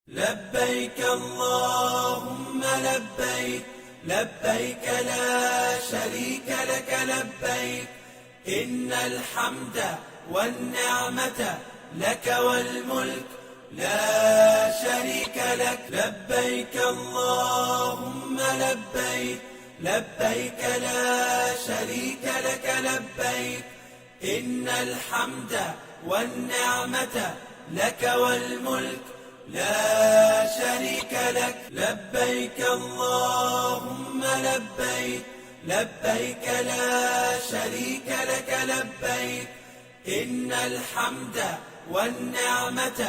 لبيك اللهم لبيك لبيك لا شريك لك لبيك إن الحمد والنعمة لك والملك لا شريك لك لبيك اللهم لبيك لبيك لا شريك لك لبيك إن الحمد والنعمة لك والملك لا شريك لك لبيك اللهم لبيك لبيك لا شريك لك لبيك إن الحمد والنعمة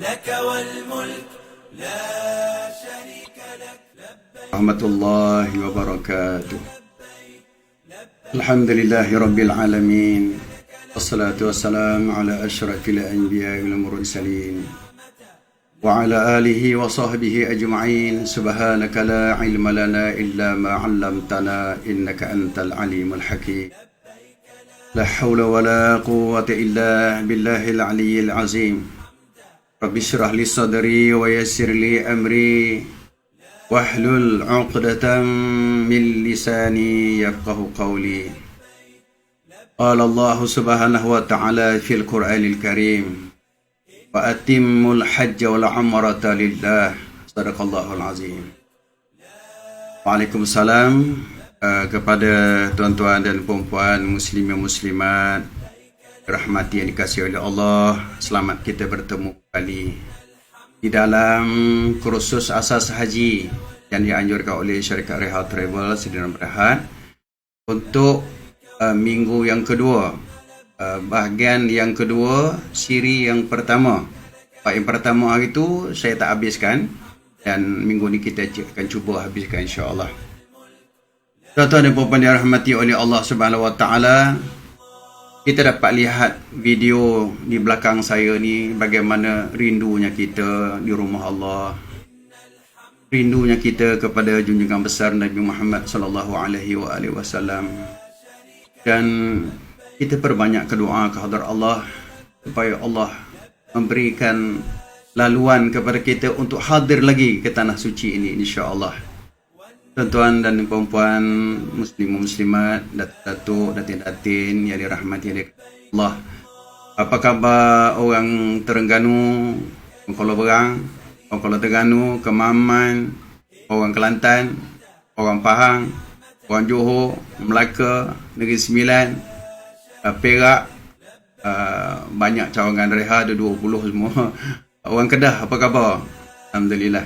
لك والملك لا شريك لك لبيك ورحمة الله وبركاته. الحمد لله رب العالمين والصلاة والسلام على أشرف الأنبياء والمرسلين وعلى آله وصحبه أجمعين. سبحانك لا علم لنا إلا ما علمتنا إنك أنت العليم الحكيم. لا حول ولا قوة إلا بالله العلي العظيم. رب اشرح لي صدري ويسر لي أمري واحلل عقدة من لساني يفقه قولي. قال الله سبحانه وتعالى في القرآن الكريم: وأتموا الحج والعمرة لله. صدق الله العظيم. Waalaikumsalam kepada tuan-tuan dan puan-puan muslimin muslimat rahmati yang dikasihi oleh Allah. Selamat kita bertemu kembali di dalam kursus asas haji yang dianjurkan oleh syarikat Reha Travel Sdn Bhd untuk minggu yang kedua, bahagian yang kedua, siri yang pertama. Yang pertama hari itu saya tak habiskan dan minggu ni kita akan cuba habiskan insya-Allah. Tuan-tuan dan puan-puan yang dirahmati oleh Allah Subhanahu Wa Taala, kita dapat lihat video di belakang saya ni bagaimana rindunya kita di rumah Allah, rindunya kita kepada junjungan besar Nabi Muhammad sallallahu alaihi wasallam, dan kita perbanyak berdoa kepada Allah supaya Allah memberikan laluan kepada kita untuk hadir lagi ke tanah suci ini insya-Allah. Tuan-tuan dan puan-puan muslim muslimat, datuk datin-datin yang dirahmati oleh Allah. Apa khabar orang Terengganu, orang Kuala Berang, orang Kuala Terengganu, Kemaman, orang Kelantan, orang Pahang, orang Johor, Melaka, Negeri Sembilan, Perak, banyak cawangan Reha, ada 20 semua. Orang Kedah, apa khabar? Alhamdulillah,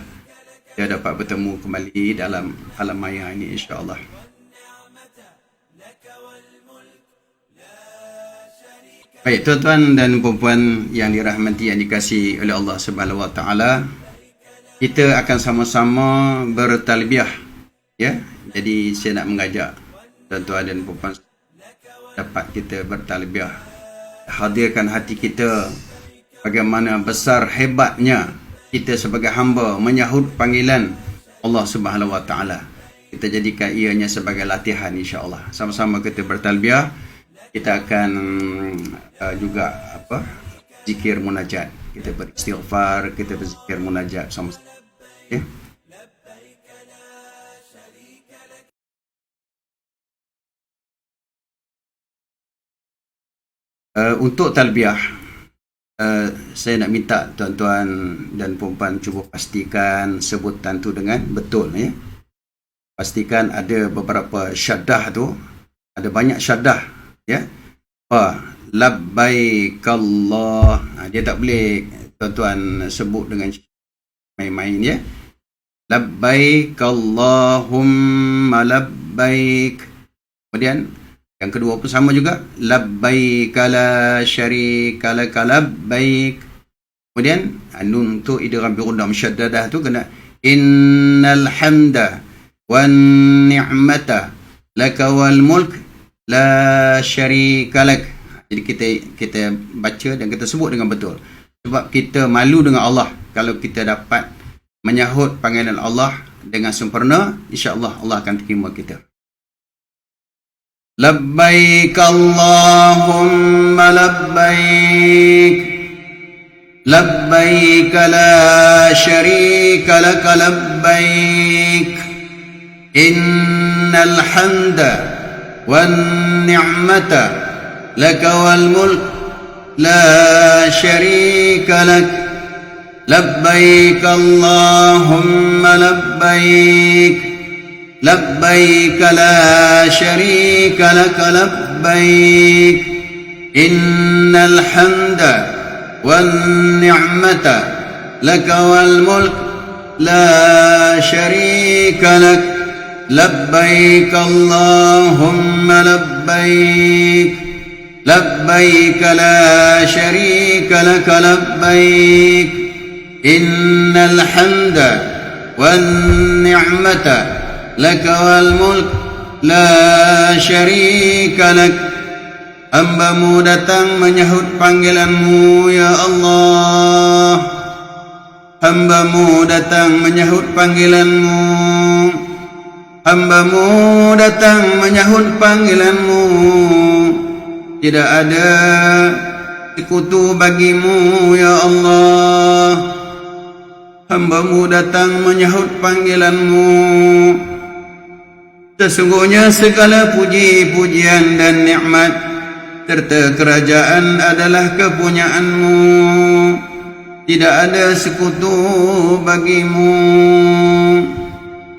dia dapat bertemu kembali dalam alam maya ini insya-Allah. Baik, tuan-tuan dan puan-puan yang dirahmati yang dikasihi oleh Allah Subhanahu Wa Taala, kita akan sama-sama bertalbiyah, ya. Jadi saya nak mengajak tuan-tuan dan puan-puan dapat kita bertalbiyah, hadirkan hati kita bagaimana besar hebatnya kita sebagai hamba menyahut panggilan Allah Subhanahu Wa Taala. Kita jadikan ianya sebagai latihan insya-Allah. Sama-sama kita bertalbiyah. Kita akan juga zikir munajat. Kita beristighfar, kita berzikir munajat sama-sama. Okay? Untuk talbiyah, saya nak minta tuan-tuan dan puan-puan cuba pastikan sebutan tu dengan betul, ya. Pastikan ada beberapa syaddah tu, ada banyak syaddah, ya. Labbaik Allah. Dia tak boleh tuan-tuan sebut dengan main-main, ya. Labbaik Allahumma labbaik. Kemudian yang kedua pun sama juga. Labbaik la syarika lak labbaik. Kemudian nun tu idgham bi ghunnah musyaddadah tu kena innal hamda wan ni'mata lak wal mulk la syarika lak. Jadi kita baca dan kita sebut dengan betul. Sebab kita malu dengan Allah kalau kita dapat menyahut panggilan Allah dengan sempurna, insya-Allah Allah akan terima kita. Labbaik Allahumma labbaik. Labbaik la syarika lak labbaik. Innal hamda wan ni'mata lak wal mulk la syarika lak. Labbaik Allahumma labbaik. لبيك لا شريك لك لبيك إن الحمد والنعمة لك والملك لا شريك لك لبيك اللهم لبيك لبيك لا شريك لك لبيك إن الحمد والنعمة لك والملك لا شريك لك. Hamba-Mu datang menyahut panggilan-Mu ya Allah. Hamba-Mu datang menyahut panggilan-Mu. Hamba-Mu datang menyahut panggilan-Mu. Tidak ada sekutu bagi-Mu ya Allah. Hamba-Mu datang menyahut panggilan-Mu. Sesungguhnya segala puji-pujian dan nikmat serta kerajaan adalah kepunyaan-Mu. Tidak ada sekutu bagi-Mu.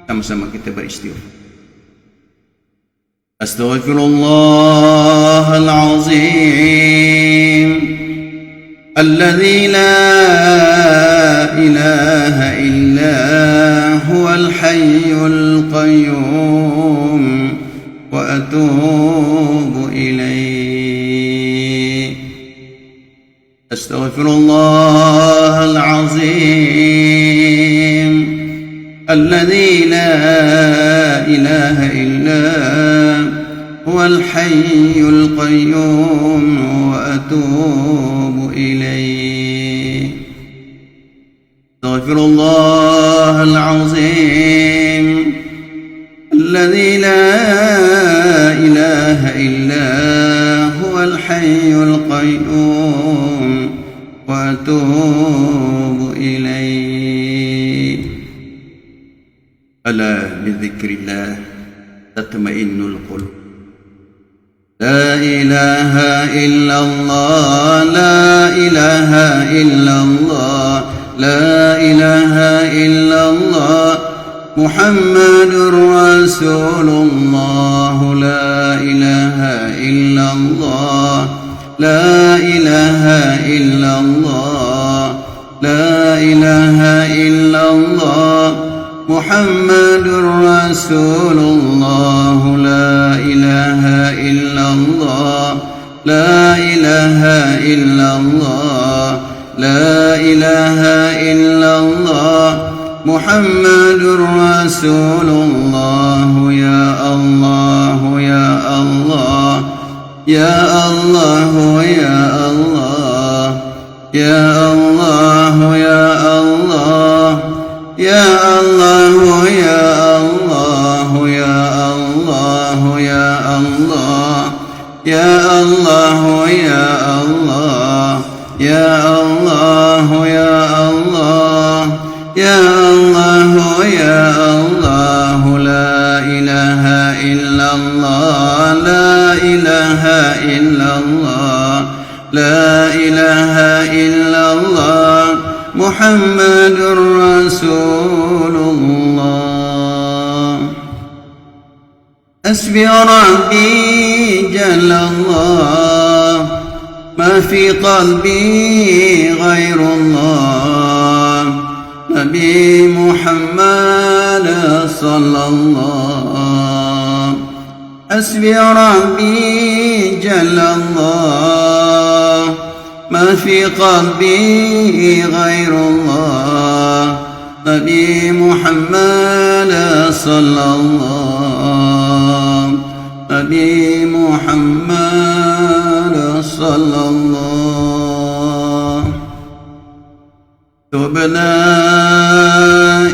Sama-sama kita beristighfar. Astaghfirullahal azim alladzi la ilaha illa huwal hayyul qayyum wa atubu ilaih. Astaghfirullahal azim الذي لا إله إلا هو الحي القيوم وأتوب إليه. أستغفر الله العظيم الذي لا إله إلا هو الحي القيوم وأتوب إليه. ألا بذكر الله تطمئن القلوب. لا إله إلا الله لا إله إلا الله لا إله إلا الله محمد رسول الله. لا إله إلا الله لا إله إلا الله لا إله إلا الله محمد رسول الله. لا إله إلا الله لا إله إلا الله لا إله إلا الله محمد رسول الله. يا الله يا الله يا الله يا الله يا الله يا الله يا الله يا الله يا الله يا الله يا الله يا الله يا الله يا الله يا الله يا الله. لا إله إلا الله لا إله إلا الله لا إله إلا الله محمد رسول الله. حسبي ربي جل الله ما في قلبي غير الله. نبي محمد صلى الله. حسبي ربي جل الله ما في قلبي غير الله. نبي محمد صلى الله. نبي محمد صلى الله. تبنا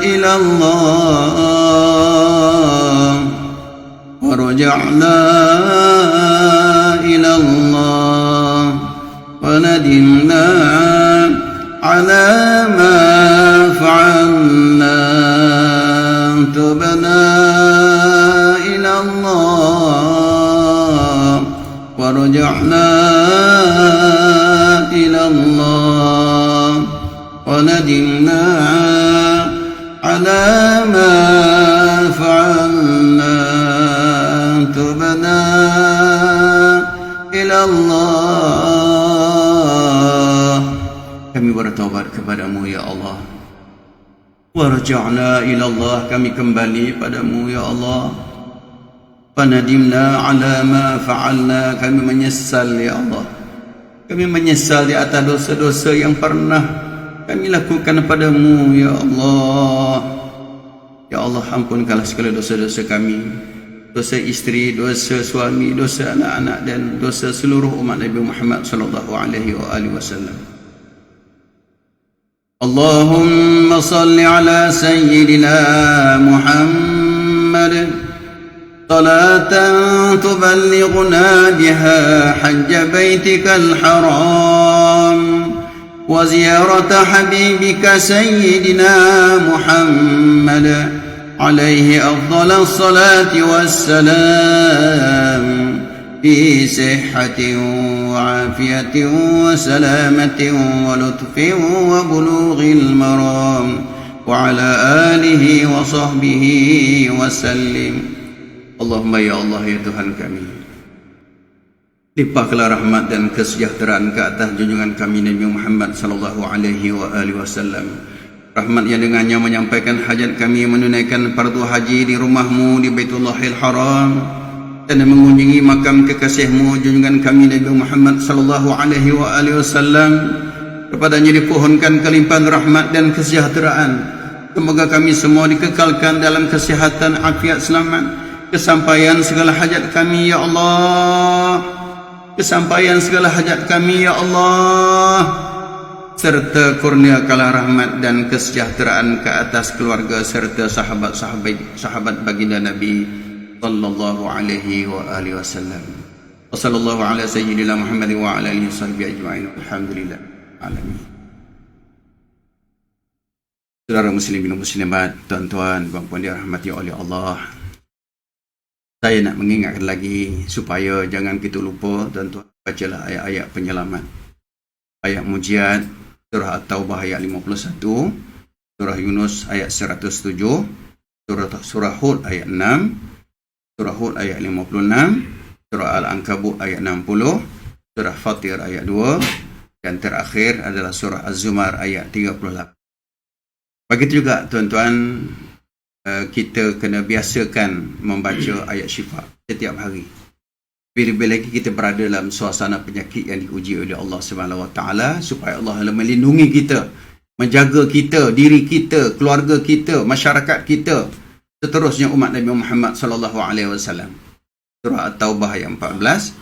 إلى الله ورجعنا إلى الله وندمنا على ما فعلنا. تبنا إلى الله ورجعنا إلى الله وندمنا على ما فعلنا. تبنا إلى الله. Kami bertaubat kepada-Mu ya Allah. Warja'na ila Allah, kami kembali padamu ya Allah. Fanadimna ala ma fa'alna, kami menyesal ya Allah. Kami menyesal di atas dosa-dosa yang pernah kami lakukan padamu ya Allah. Ya Allah, ampunkanlah segala dosa-dosa kami, dosa isteri, dosa suami, dosa anak-anak, dan dosa seluruh umat Nabi Muhammad sallallahu alaihi wasallam. Allahumma salli ala sayyidina Muhammad salatan tuballighuna biha hajja baitikal haram wa ziyarata habibika sayyidina Muhammad عليه أفضل الصلاة والسلام في صحة وعافية وسلامة ولطف وبلوغ المرام وعلى آله وصحبه وسلم. اللهم ya Allah, ya Tuhan kami, limpahkanlah rahmat dan kesejahteraan ke atas junjungan kami Nabi Muhammad sallallahu alaihi wasallam. Rahmat yang dengannya menyampaikan hajat kami, menunaikan fardu haji di rumahmu di Baitullahil Haram, dan mengunjungi makam kekasihmu junjungan kami Nabi Muhammad sallallahu alaihi wasallam. Kepadanya dipohonkan kelimpahan rahmat dan kesejahteraan. Semoga kami semua dikekalkan dalam kesihatan, afiat, selamat, kesampaian segala hajat kami ya Allah. Kesampaian segala hajat kami ya Allah, serta kurniakanlah rahmat dan kesejahteraan ke atas keluarga serta sahabat baginda Nabi sallallahu alaihi wasallam. Wassallallahu ala sayyidina Muhammad wa ala alihi wasahbihi ajma'in. Alhamdulillah alamin. Saudara muslimin dan muslimat, tuan-tuan dan puan dirahmati oleh Allah, saya nak mengingatkan lagi supaya jangan kita lupa, tuan-tuan, bacalah ayat-ayat penyelamat, ayat mujiat, surah At-Taubah ayat 51, surah Yunus ayat 107, surah Hud ayat 6, surah Hud ayat 56, surah Al-Ankabut ayat 60, surah Fatir ayat 2, dan terakhir adalah surah Az-Zumar ayat 38. Begitu juga tuan-tuan, kita kena biasakan membaca ayat syifa setiap hari. Bila-bila lagi kita berada dalam suasana penyakit yang diuji oleh Allah Subhanahu Wa Taala, supaya Allah melindungi kita, menjaga kita, diri kita, keluarga kita, masyarakat kita, seterusnya umat Nabi Muhammad sallallahu alaihi wasallam. Surah At-Taubah ayat 14,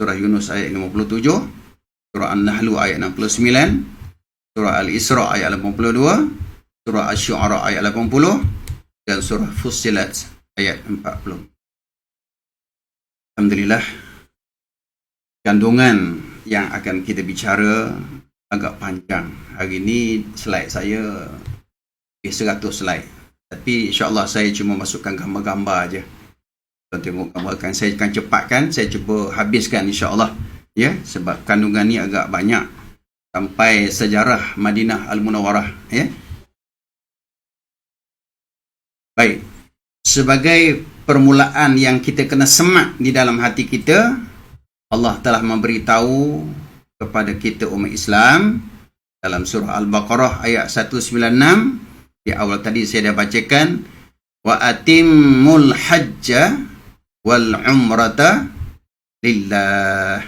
surah Yunus ayat 57, surah An-Nahl ayat 69, surah Al-Isra ayat 82, surah Asy-Syu'ara ayat 80, dan surah Fussilat ayat 40. Alhamdulillah, kandungan yang akan kita bicara agak panjang. Hari ini slide saya 100 slide. Tapi insya-Allah saya cuma masukkan gambar-gambar aja. Tuan tengok gambar kan, saya akan cepatkan, saya cuba habiskan insya-Allah. Ya, sebab kandungan ni agak banyak sampai sejarah Madinah Al-Munawwarah, ya. Baik. Sebagai permulaan yang kita kena semak di dalam hati kita, Allah telah memberitahu kepada kita umat Islam dalam surah Al-Baqarah ayat 196. Di awal tadi saya dah bacakan, wa atimmul hajja wal umrata lillah.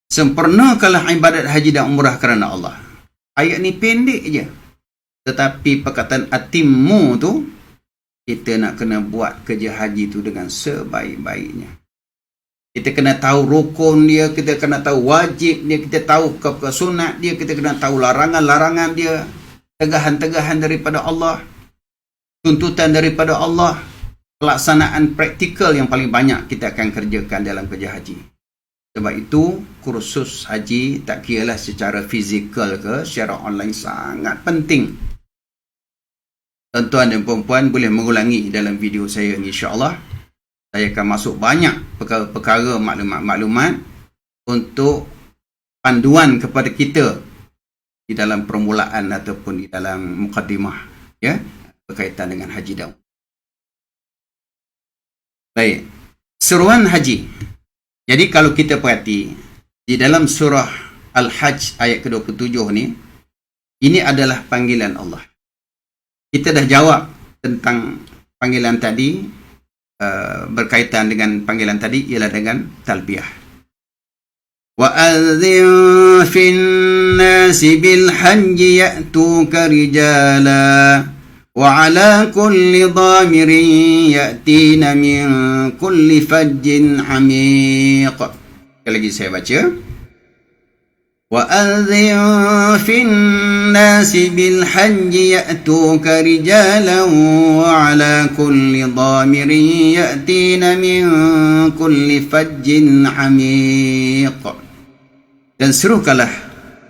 Sempurnakanlah ibadat haji dan umrah kerana Allah. Ayat ni pendek je, tetapi perkataan atimmu tu, kita nak kena buat kerja haji tu dengan sebaik-baiknya. Kita kena tahu rukun dia, kita kena tahu wajib dia, kita tahu sunat dia, kita kena tahu larangan-larangan dia, tegahan-tegahan daripada Allah, tuntutan daripada Allah, pelaksanaan praktikal yang paling banyak kita akan kerjakan dalam kerja haji. Sebab itu, kursus haji tak kiralah secara fizikal ke, secara online sangat penting. Tuan-tuan dan puan-puan boleh mengulangi dalam video saya ni, insya-Allah. Saya akan masuk banyak perkara-perkara, maklumat-maklumat untuk panduan kepada kita di dalam permulaan ataupun di dalam mukadimah, ya, berkaitan dengan haji dan umrah. Baik, seruan haji. Jadi kalau kita perhati di dalam surah Al-Hajj ayat ke-27 ni, Ini adalah panggilan Allah. Kita dah jawab tentang panggilan tadi, berkaitan dengan panggilan tadi ialah dengan talbiyah. وَأَذِّن فِي النَّاسِ بِالْحَجِّ يَأْتُوكَ رِجَالًا وَعَلَى كُلِّ ضَامِرٍ يَأْتِينَ مِنْ كُلِّ فَجٍّ عَمِيقٍ. Sekali lagi saya baca. وَأَذِّن فِي النَّاسِ بِالْحَجِّ يَأْتُوكَ رِجَالًا وَعَلَى كُلِّ ضَامِرٍ يَأْتِينَ مِنْ كُلِّ فَجٍّ عَمِيقٍ. Dan serukanlah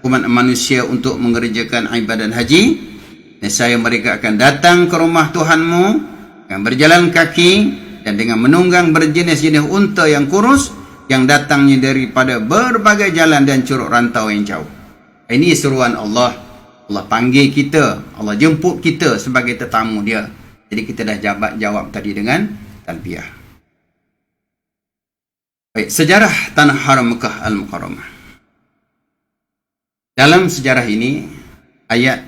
umat manusia untuk mengerjakan ibadat haji. Nescaya mereka akan datang ke rumah Tuhanmu dengan berjalan kaki dan dengan menunggang berjenis-jenis unta yang kurus yang datangnya daripada berbagai jalan dan curug rantau yang jauh. Ini seruan Allah. Allah panggil kita, Allah jemput kita sebagai tetamu dia. Jadi kita dah jawab tadi dengan talbiyah. Baik, sejarah Tanah Haram Mekah Al-Mukarramah. Dalam sejarah ini, ayat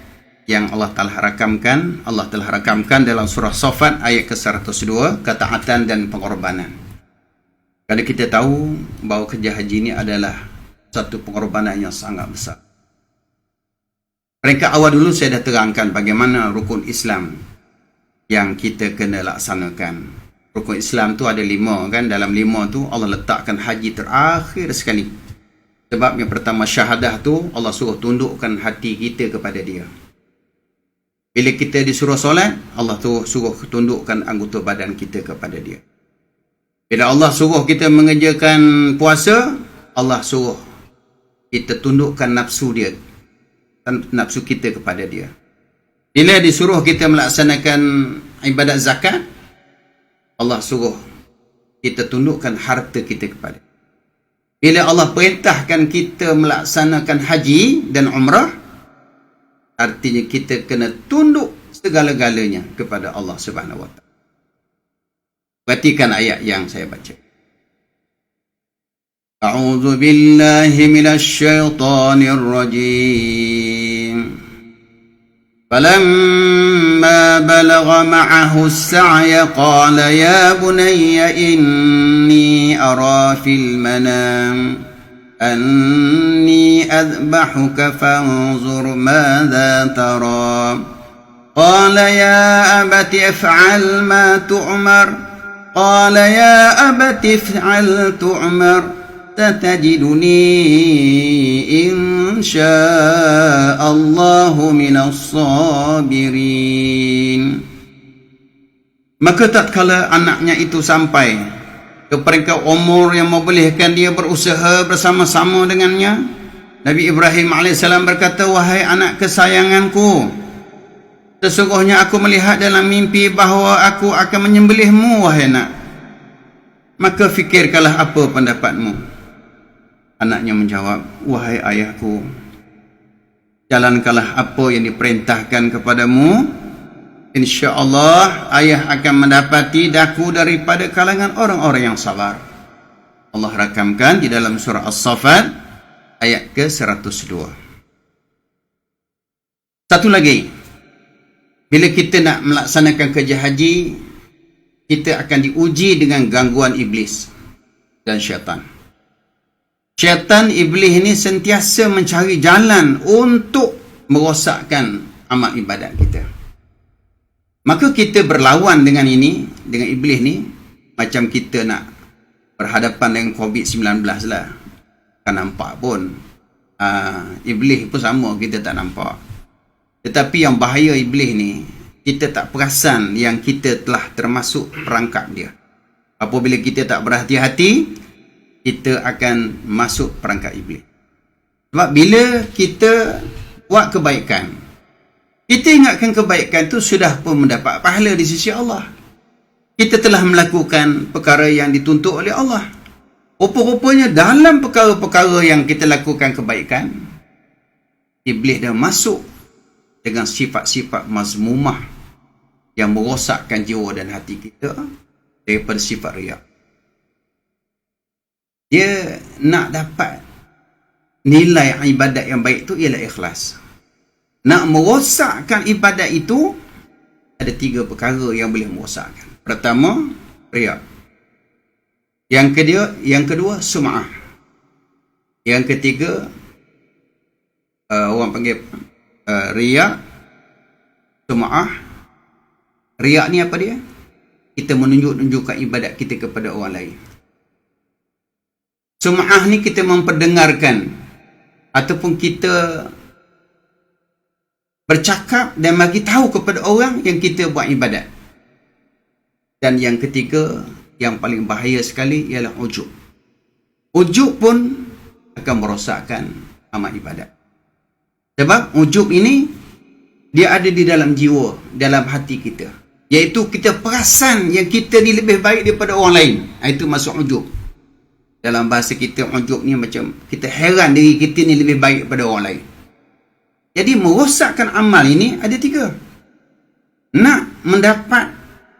yang Allah telah rakamkan dalam surah Saffat ayat ke-102, ketaatan dan pengorbanan. Kerana kita tahu bahawa kerja haji ini adalah satu pengorbanan yang sangat besar. Peringkat awal dulu saya dah terangkan bagaimana rukun Islam yang kita kena laksanakan. Rukun Islam tu ada 5 kan. Dalam 5 tu Allah letakkan haji terakhir sekali. Sebab yang pertama syahadah tu Allah suruh tundukkan hati kita kepada dia. Bila kita disuruh solat, Allah tu suruh tundukkan anggota badan kita kepada dia. Bila Allah suruh kita mengerjakan puasa, Allah suruh kita tundukkan nafsu dia, nafsu kita kepada dia. Bila disuruh kita melaksanakan ibadat zakat, Allah suruh kita tundukkan harta kita kepada dia. Bila Allah perintahkan kita melaksanakan haji dan umrah, artinya kita kena tunduk segala-galanya kepada Allah Subhanahu Wa Taala. Perhatikan ayat yang saya baca. A'udzu billahi minasy syaithanir rajim. Falamma balagha ma'ahu as-sa'ya qala ya bunayya inni ara fil manam anni adbahuka fanzur madza tara. Qala ya abati if'al ma tu'mar. قال يا أبت افعل تؤمر ستجدني إن شاء الله من الصابرين. Maka tatkala anaknya itu sampai ke peringkat umur yang membolehkan dia berusaha bersama-sama dengannya, Nabi Ibrahim AS berkata, wahai anak kesayanganku, sesungguhnya aku melihat dalam mimpi bahawa aku akan menyembelihmu, wahai nak. Maka fikirkanlah apa pendapatmu. Anaknya menjawab, wahai ayahku, jalankanlah apa yang diperintahkan kepadamu. InsyaAllah ayah akan mendapati daku daripada kalangan orang-orang yang sabar. Allah rakamkan di dalam surah As-Saffat ayat ke-102. Satu lagi, bila kita nak melaksanakan kerja haji, kita akan diuji dengan gangguan iblis dan syaitan. Syaitan, iblis ini sentiasa mencari jalan untuk merosakkan amal ibadat kita. Maka kita berlawan dengan ini, dengan iblis ni, macam kita nak berhadapan dengan COVID-19 lah. Kan nampak pun. Iblis pun sama, kita tak nampak. Tetapi yang bahaya iblis ni, kita tak perasan yang kita telah termasuk perangkap dia. Apabila kita tak berhati-hati, kita akan masuk perangkap iblis. Sebab bila kita buat kebaikan, kita ingatkan kebaikan tu sudah pun mendapat pahala di sisi Allah. Kita telah melakukan perkara yang dituntut oleh Allah. Rupa-rupanya dalam perkara-perkara yang kita lakukan kebaikan, iblis dah masuk dengan sifat-sifat mazmumah yang merosakkan jiwa dan hati kita daripada sifat riya. Dia nak dapat nilai ibadat yang baik tu ialah ikhlas. nak merosakkan ibadat itu, ada 3 perkara yang boleh merosakkan. Pertama, riak. Yang kedua, sum'ah. Yang ketiga, orang panggil riak, sum'ah. Riak ni apa dia? Kita menunjukkan ibadat kita kepada orang lain. Sum'ah ni kita memperdengarkan ataupun kita bercakap dan bagi tahu kepada orang yang kita buat ibadat. Dan yang ketiga, yang paling bahaya sekali ialah ujub. Ujub pun akan merosakkan amal ibadat. Sebab ujub ini dia ada di dalam jiwa, dalam hati kita. Iaitu kita perasan yang kita ni lebih baik daripada orang lain. Itu masuk ujub. Dalam bahasa kita, ujub ni macam kita heran diri kita ni lebih baik daripada orang lain. Jadi merosakkan amal ini ada 3. Nak mendapat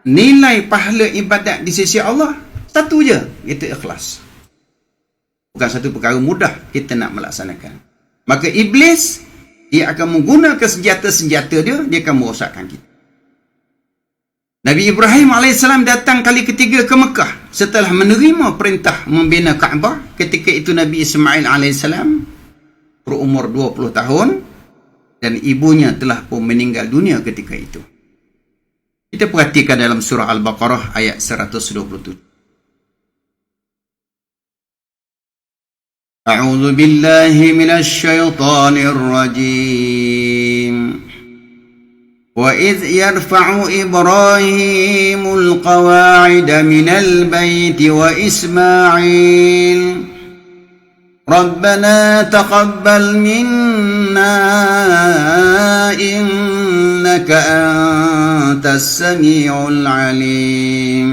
nilai pahala ibadat di sisi Allah, satu je, iaitu ikhlas. Bukan satu perkara mudah kita nak melaksanakan. Maka iblis, dia akan menggunakan senjata-senjata dia akan merosakkan kita. Nabi Ibrahim AS datang kali ketiga ke Mekah setelah menerima perintah membina Kaabah. Ketika itu Nabi Ismail AS berumur 20 tahun dan ibunya telah pun meninggal dunia ketika itu. Kita perhatikan dalam surah Al-Baqarah ayat 127. A'udzu billahi minasy syaithanir rajim. وَإِذْ يَرْفَعُ إِبْرَاهِيمُ الْقَوَاعِدَ مِنَ الْبَيْتِ وَإِسْمَاعِيلُ رَبَّنَا تَقَبَّلْ مِنَّا إِنَّكَ أَنْتَ السَّمِيعُ الْعَلِيمُ.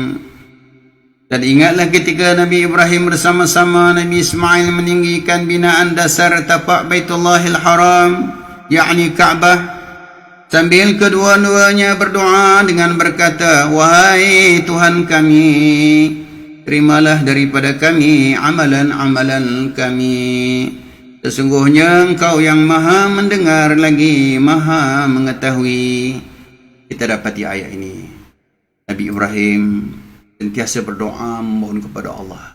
Dan ingatlah ketika Nabi Ibrahim bersama-sama Nabi Ismail meninggikan binaan dasar tapak Baitullahil Haram, yakni Kaabah, sambil kedua-duanya berdoa dengan berkata, wahai Tuhan kami, terimalah daripada kami amalan-amalan kami. Sesungguhnya Engkau yang maha mendengar lagi maha mengetahui. Kita dapati ayat ini. Nabi Ibrahim sentiasa berdoa memohon kepada Allah.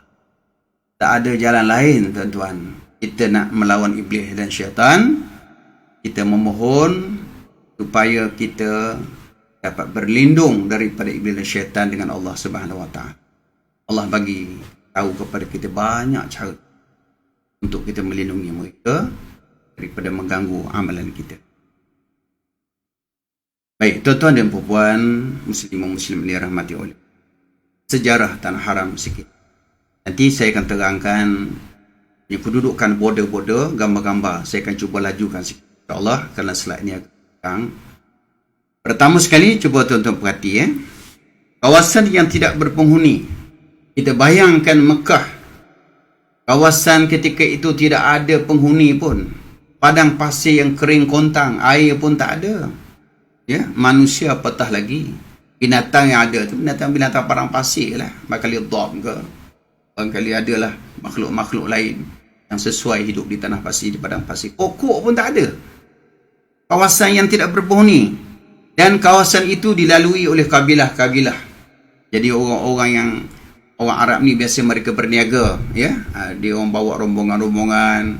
Tak ada jalan lain, tuan-tuan. Kita nak melawan iblis dan syaitan, kita memohon supaya kita dapat berlindung daripada iblis dan syaitan dengan Allah Subhanahu Wa Taala. Allah bagi tahu kepada kita banyak cara untuk kita melindungi mereka daripada mengganggu amalan kita. Baik, tuan-tuan dan puan-puan, muslim dirahmati oleh sejarah Tanah Haram sikit. Nanti saya akan terangkan kedudukan border-border, gambar-gambar. Saya akan cuba lajukan sikit, insya-Allah, kerana slide ni pertama sekali, cuba tuan-tuan perhati kawasan yang tidak berpenghuni. Kita bayangkan Mekah, kawasan ketika itu tidak ada penghuni pun, padang pasir yang kering kontang, air pun tak ada, manusia apatah lagi. Binatang yang ada tu binatang padang pasir lah, barangkali dhab ke, barangkali adalah makhluk-makhluk lain yang sesuai hidup di tanah pasir, di padang pasir. Pokok pun tak ada. Kawasan yang tidak berpenghuni, dan kawasan itu dilalui oleh kabilah-kabilah. Jadi orang Arab ni biasa mereka berniaga, dia orang bawa rombongan-rombongan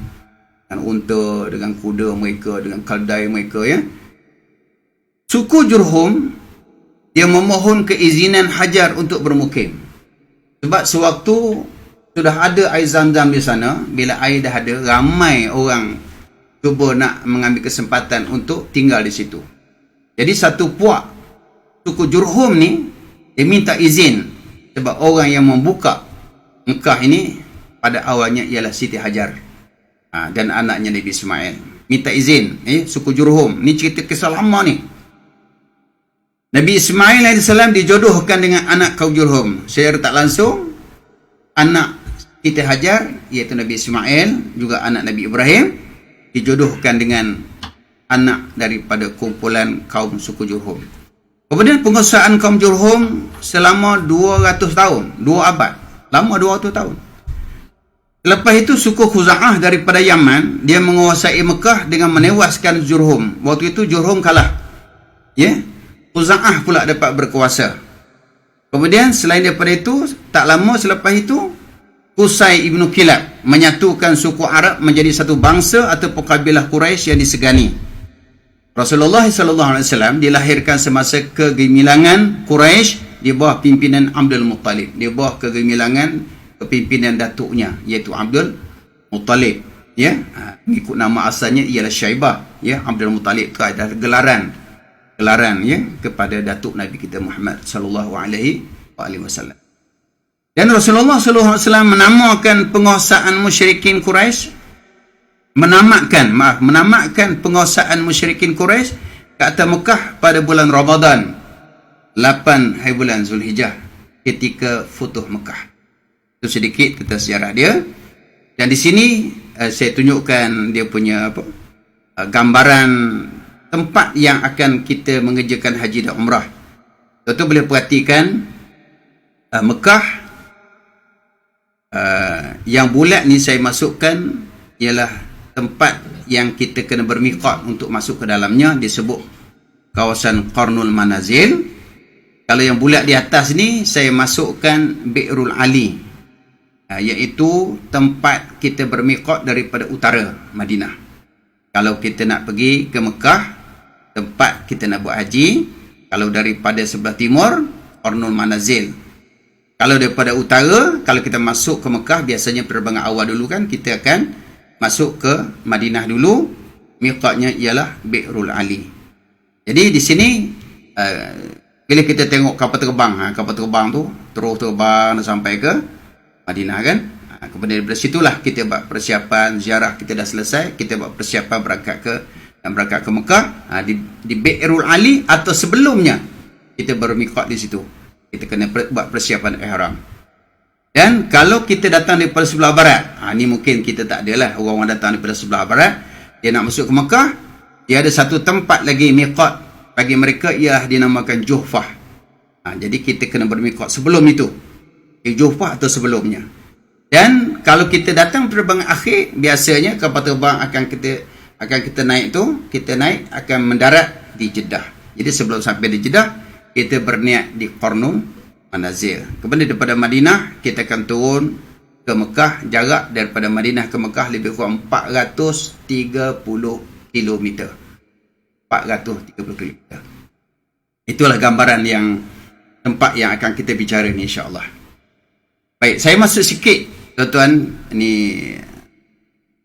dengan unta, dengan kuda mereka, dengan keldai mereka, Suku Jurhum dia memohon keizinan Hajar untuk bermukim. Sebab sewaktu sudah ada air Zam-Zam di sana, bila air dah ada, ramai orang cuba nak mengambil kesempatan untuk tinggal di situ. Jadi satu puak suku Jurhum ni, dia minta izin, sebab orang yang membuka Mekah ini pada awalnya ialah Siti Hajar dan anaknya Nabi Ismail. Minta izin, suku Jurhum. Ni cerita kisah lama ni. Nabi Ismail AS dijodohkan dengan anak kaum Jurhum. Secara tak langsung, anak Siti Hajar, iaitu Nabi Ismail, juga anak Nabi Ibrahim, dijodohkan dengan anak daripada kumpulan kaum suku Jurhum. Kemudian penguasaan kaum Jurhum selama 200 tahun, 2 abad. Lama 200 tahun. Lepas itu suku Khuza'ah daripada Yaman, dia menguasai Mekah dengan menewaskan Jurhum. Waktu itu Jurhum kalah. Ya, Khuza'ah pula dapat berkuasa. Kemudian selain daripada itu, tak lama selepas itu, Qusay ibnu Kilab menyatukan suku Arab menjadi satu bangsa ataupun kabilah Quraisy yang disegani. Rasulullah SAW dilahirkan semasa kegemilangan Quraisy di bawah pimpinan Abdul Muttalib, di bawah kegemilangan kepimpinan datuknya, iaitu Abdul Muttalib. Ya, mengikut nama asalnya ialah Syaibah. Ya, Abdul Muttalib itu adalah gelaran ya kepada datuk Nabi kita Muhammad sallallahu alaihi wasallam. Dan Rasulullah sallallahu alaihi wasallam menamakan penguasaan musyrikin Quraisy, menamatkan penguasaan musyrikin Quraisy ke atas Mekah pada bulan Ramadan 8 hari bulan Zulhijjah ketika Futuh Mekah. Itu sedikit kita sejarah dia. Dan di sini saya tunjukkan dia punya gambaran tempat yang akan kita mengerjakan haji dan umrah. Tuan-tuan boleh perhatikan Mekah yang bulat ni saya masukkan ialah tempat yang kita kena bermiqat untuk masuk ke dalamnya, disebut kawasan Qarnul Manazil. Kalau yang bulat di atas ni saya masukkan Bi'rul Ali, iaitu tempat kita bermiqat daripada utara Madinah. Kalau kita nak pergi ke Mekah, tempat kita nak buat haji, kalau daripada sebelah timur, Qarnul Manazil. Kalau daripada utara, kalau kita masuk ke Mekah, biasanya penerbangan awal dulu kan, kita akan masuk ke Madinah dulu, miqatnya ialah Bi'rul Ali. Jadi di sini, bila kita tengok kapal terbang tu terus terbang sampai ke Madinah kan. Kemudian dari situlah kita buat persiapan ziarah, kita dah selesai, kita buat persiapan berangkat ke Mekah. Di Bi'rul Ali atau sebelumnya kita bermiqat di situ. Kita kena buat persiapan ihram. Dan kalau kita datang daripada sebelah barat, ni mungkin kita tak adalah orang-orang datang daripada sebelah barat, dia nak masuk ke Mekah, dia ada satu tempat lagi miqat bagi mereka, ialah dinamakan Juhfah. Jadi kita kena bermiqat sebelum itu, di Juhfah atau sebelumnya. Dan kalau kita datang penerbangan akhir, biasanya kapal terbang akan kita naik tu, kita naik akan mendarat di Jeddah. Jadi sebelum sampai di Jeddah, kita berniat di Qarnul Manazil. Kemudian daripada Madinah kita akan turun ke Mekah. Jarak daripada Madinah ke Mekah lebih kurang 430 km. 430 km. Itulah gambaran yang tempat yang akan kita bicara ni, insya-Allah. Baik, saya masuk sikit tuan-tuan, ni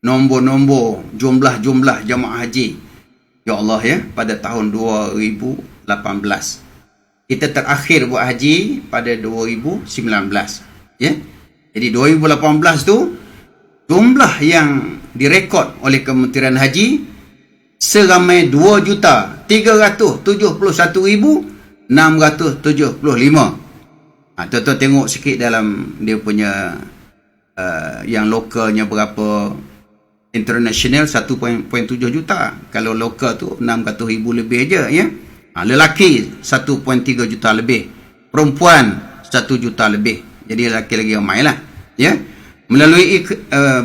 nombor-nombor jumlah jemaah haji. Ya Allah ya, pada tahun 2018. Kita terakhir buat haji pada 2019. Ya. Jadi 2018 tu jumlah yang direkod oleh Kementerian Haji seramai 2,371,675. Tuan-tuan tengok sikit dalam dia punya yang lokalnya berapa, international 1.7 juta. Kalau lokal tu 600,000 lebih aja ya. Lelaki 1.3 juta lebih, perempuan 1 juta lebih. Jadi lelaki lagi ramai lah ya. Melalui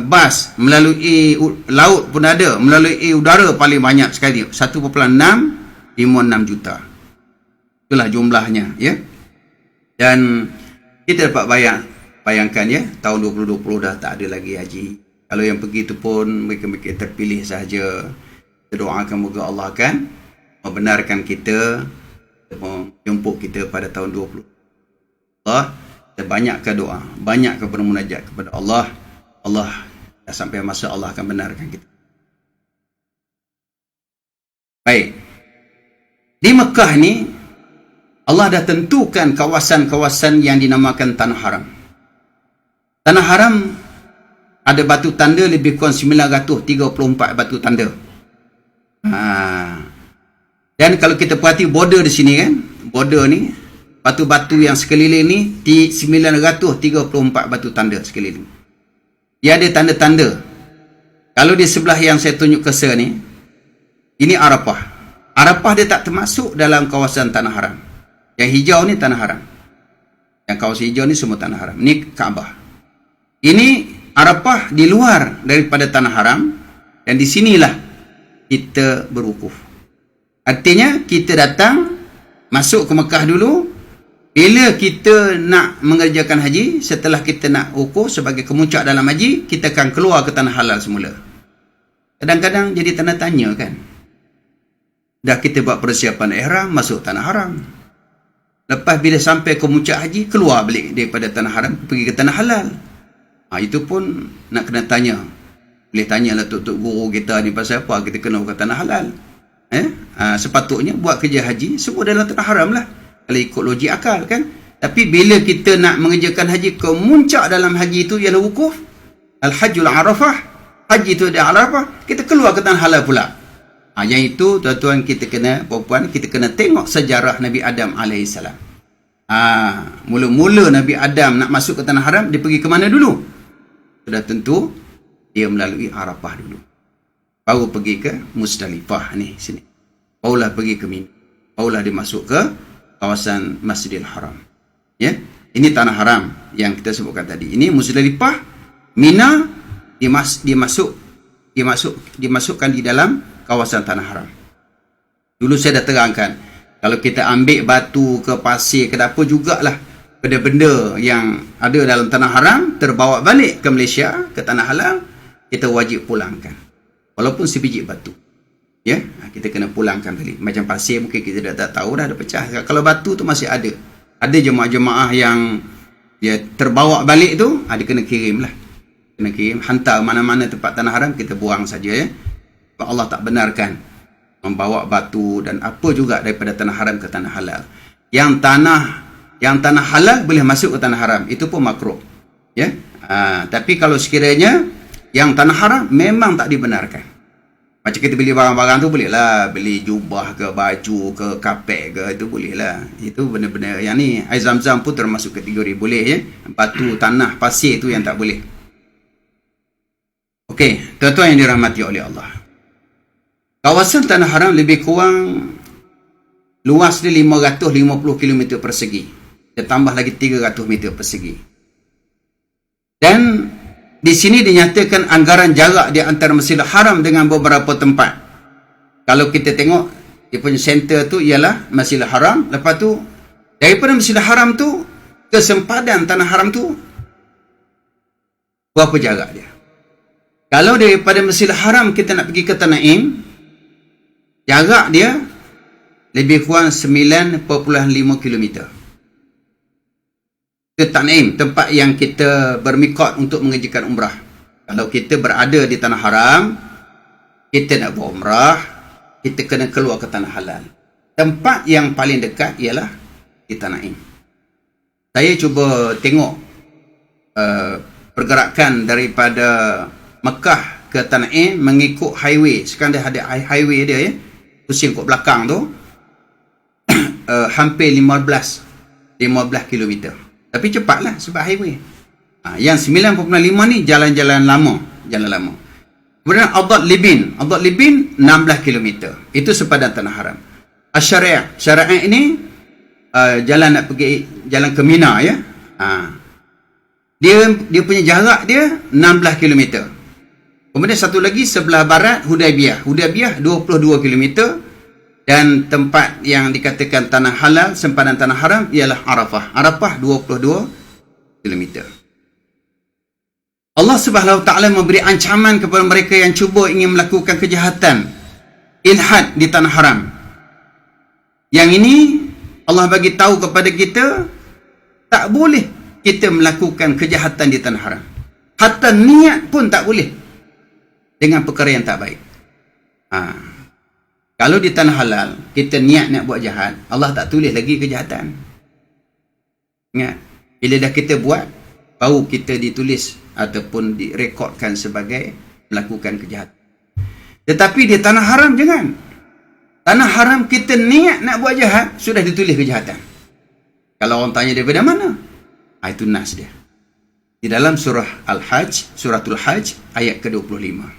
bas, melalui laut pun ada, melalui udara paling banyak sekali 1.656 juta. Itulah jumlahnya ya. Dan kita dapat bayangkan ya, tahun 2020 dah tak ada lagi haji. Kalau yang pergi tu pun mereka terpilih sahaja. Kita doakan moga Allah akan membenarkan kita, menjemput kita pada tahun 20. Allah, kita banyakkan doa, banyakkan bermunajat kepada Allah. Allah dah sampai masa Allah akan benarkan kita. Baik. Di Mekah ni Allah dah tentukan kawasan-kawasan yang dinamakan Tanah Haram. Tanah Haram ada batu tanda lebih kurang 934 batu tanda. Dan kalau kita perhati border di sini kan, border ni, batu-batu yang sekeliling ni, 934 batu tanda sekeliling. Dia ada tanda-tanda. Kalau di sebelah yang saya tunjuk cursor ni, ini Arafah. Arafah dia tak termasuk dalam kawasan Tanah Haram. Yang hijau ni Tanah Haram. Yang kawasan hijau ni semua Tanah Haram. Ni Kaabah. Ini Arafah di luar daripada tanah haram, dan di sinilah kita berwukuf. Artinya kita datang, masuk ke Mekah dulu. Bila kita nak mengerjakan haji, setelah kita nak wukuf sebagai kemuncak dalam haji, kita akan keluar ke tanah halal semula. Kadang-kadang jadi tanda tanya kan. Dah kita buat persiapan ihram, masuk tanah haram. Lepas bila sampai ke kemuncak haji, keluar balik daripada tanah haram, pergi ke tanah halal. Itu pun nak kena tanya. Boleh tanyalah tok-tok guru kita ni pasal apa kita kena ke tanah halal. Sepatutnya buat kerja haji semua dalam tanah haram lah, kalau ikut logik akal kan. Tapi bila kita nak mengerjakan haji, kemuncak dalam haji itu ialah wukuf, al-hajjul arafah, haji itu ada arafah, kita keluar ke tanah halal pula. Yang itu tuan-tuan, kita kena, puan-puan, kita kena tengok sejarah Nabi Adam AS. Mula-mula Nabi Adam nak masuk ke tanah haram, dia pergi ke mana dulu? Sudah tentu dia melalui Arafah dulu, baru pergi ke Musdalifah ni sini, barulah pergi ke Mina, barulah dia masuk ke kawasan Masjidil Haram. Ya, ini tanah haram yang kita sebutkan tadi. Ini Musdalifah, Mina dimasukkan di dalam kawasan tanah haram. Dulu saya dah terangkan, kalau kita ambil batu ke pasir ke apa jugalah, benda-benda yang ada dalam tanah haram terbawa balik ke Malaysia, ke tanah halal, kita wajib pulangkan. Walaupun sebiji batu. Ya, kita kena pulangkan balik. Macam pasir mungkin kita dah tak tahu dah pecah. Kalau batu tu masih ada. Ada jemaah-jemaah yang dia terbawa balik tu, dia kena kirim lah. Kena kirim, hantar mana-mana tempat tanah haram, kita buang saja ya. Sebab Allah tak benarkan membawa batu dan apa juga daripada tanah haram ke tanah halal. Yang tanah halal boleh masuk ke tanah haram, itu pun makruh. Ya. Tapi kalau sekiranya yang tanah haram memang tak dibenarkan. Macam kita beli barang-barang tu bolehlah, beli jubah ke, baju ke, kapek ke, itu bolehlah. Itu benda-benda yang ni, air zam-zam pun termasuk kategori boleh ya. Batu, tanah, pasir tu yang tak boleh. Okey, tuan-tuan yang dirahmati oleh Allah. Kawasan tanah haram lebih kurang luas dia 550 km persegi. Dia tambah lagi 300 meter persegi. Dan di sini dinyatakan anggaran jarak di antara Masjidil Haram dengan beberapa tempat. Kalau kita tengok, dia punya center tu ialah Masjidil Haram. Lepas tu, daripada Masjidil Haram tu ke sempadan tanah haram tu, berapa jarak dia? Kalau daripada Masjidil Haram kita nak pergi ke Tanaim, jarak dia lebih kurang 9.5 km. Ke Tanaim, tempat yang kita bermikot untuk mengerjakan umrah. Kalau kita berada di tanah haram, kita nak buat umrah, kita kena keluar ke tanah halal. Tempat yang paling dekat ialah di Tanaim. Saya cuba tengok pergerakan daripada Mekah ke Tanaim mengikut highway. Sekarang dia ada highway dia ya, pusing kat belakang tu, hampir 15 km. Tapi cepatlah sebab highway. Yang 9.5 ni jalan-jalan lama. Kemudian Adad Libin 16 km. Itu sepadan tanah haram. Syariah ini jalan nak pergi, jalan ke Mina ya. Dia punya jarak dia 16 km. Kemudian satu lagi sebelah barat Hudaybiyah 22 km. Dan tempat yang dikatakan tanah halal, sempadan tanah haram ialah Arafah 22 km. Allah Subhanahu Wa Taala memberi ancaman kepada mereka yang cuba ingin melakukan kejahatan ilhad di tanah haram. Yang ini Allah bagi tahu kepada kita, tak boleh kita melakukan kejahatan di tanah haram. Hatta niat pun tak boleh dengan perkara yang tak baik. Kalau di tanah halal, kita niat nak buat jahat, Allah tak tulis lagi kejahatan. Ingat, bila dah kita buat, baru kita ditulis ataupun direkodkan sebagai melakukan kejahatan. Tetapi di tanah haram jangan. Tanah haram kita niat nak buat jahat, sudah ditulis kejahatan. Kalau orang tanya daripada mana? Itu nas dia. Di dalam surah Al-Hajj, suratul Hajj, ayat ke-25.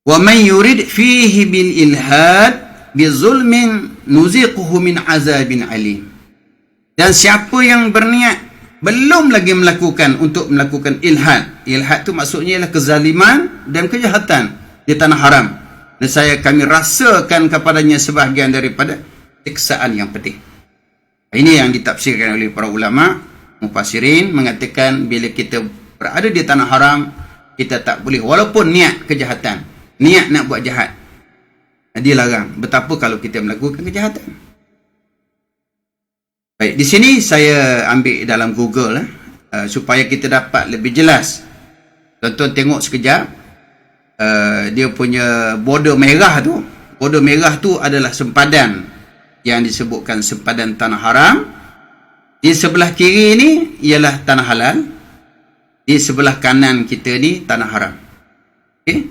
Wa man yurid fihi bil ilhad bi zulmin nuziquhu min azabin alim. Dan siapa yang berniat belum lagi melakukan ilhad. Ilhad tu maksudnya ialah kezaliman dan kejahatan di tanah haram. Dan kami rasakan kepadanya sebahagian daripada siksaan yang pedih. Ini yang ditafsirkan oleh para ulama mufassirin, mengatakan bila kita berada di tanah haram, kita tak boleh, walaupun niat kejahatan, niat nak buat jahat, dia larang. Betapa kalau kita melakukan kejahatan. Baik, di sini saya ambil dalam Google supaya kita dapat lebih jelas. Tuan-tuan tengok sekejap, dia punya border merah tu. Border merah tu adalah sempadan yang disebutkan sempadan tanah haram. Di sebelah kiri ni ialah tanah halal. Di sebelah kanan kita ni tanah haram. Okay?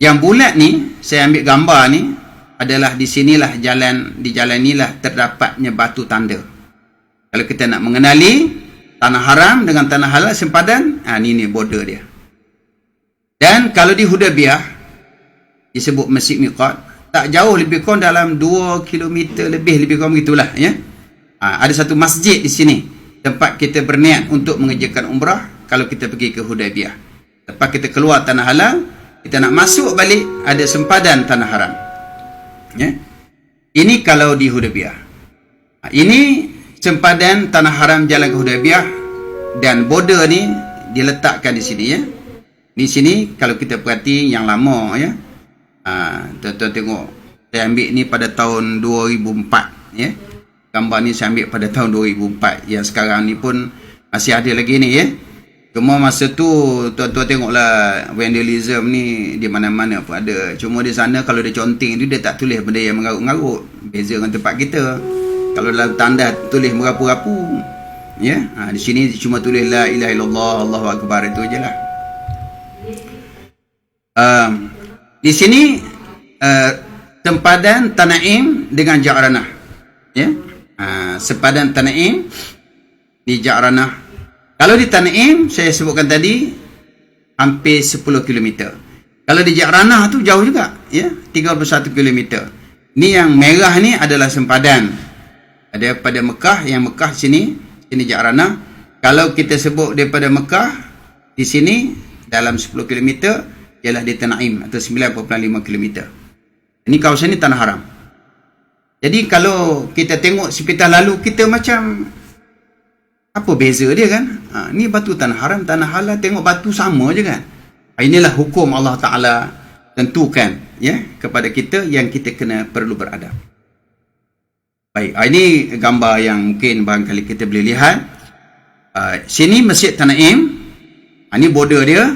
Yang bulat ni, saya ambil gambar ni, adalah di sinilah di jalan inilah terdapatnya batu tanda. Kalau kita nak mengenali tanah haram dengan tanah halal sempadan, ni border dia. Dan kalau di Hudaybiyah disebut Masjid Miqat, tak jauh, lebih kurang dalam 2 km lebih kurang begitulah ya. Ada satu masjid di sini tempat kita berniat untuk mengerjakan umrah kalau kita pergi ke Hudaybiyah. Lepas kita keluar tanah halal, kita nak masuk balik, ada sempadan tanah haram. Ya. Ini kalau di Hudaybiyah. Ini sempadan tanah haram jalan ke Hudaybiyah, dan border ni diletakkan di sini ya. Di sini kalau kita perhati yang lama ya. Tuan-tuan tengok, saya ambil ni pada tahun 2004 ya. Gambar ni saya ambil pada tahun 2004. Yang sekarang ni pun masih ada lagi ni ya. Cuma masa tu tuan-tuan tengoklah vandalism ni di mana-mana pun ada. Cuma di sana kalau dia conteng tu, dia tak tulis benda yang mengarut-ngarut. Beza dengan tempat kita. Kalau dalam tanda tulis merapu-rapu ya. Di sini cuma tulis la ilaha illallah Allahu akbar, itu ajalah. Di sini sempadan Tanaim dengan Ja'ranah ya. Sempadan Tanaim di Ja'ranah. Kalau di Tanaim saya sebutkan tadi hampir 10 km. Kalau di Ja'ranah tu jauh juga ya, 31 km. Ni yang merah ni adalah sempadan. Ada pada Mekah, yang Mekah sini Ja'ranah. Kalau kita sebut daripada Mekah di sini dalam 10 km ialah di Tanaim atau 9.5 km. Ini kawasan ni tanah haram. Jadi kalau kita tengok sepintas lalu, kita macam apa beza dia kan? Ni batu tanah haram, tanah halal, tengok batu sama je kan? Inilah hukum Allah Ta'ala tentukan ya kepada kita, yang kita kena perlu beradab. Baik, ini gambar yang mungkin barangkali kita boleh lihat. Sini Masjid Tanaim. Ini border dia.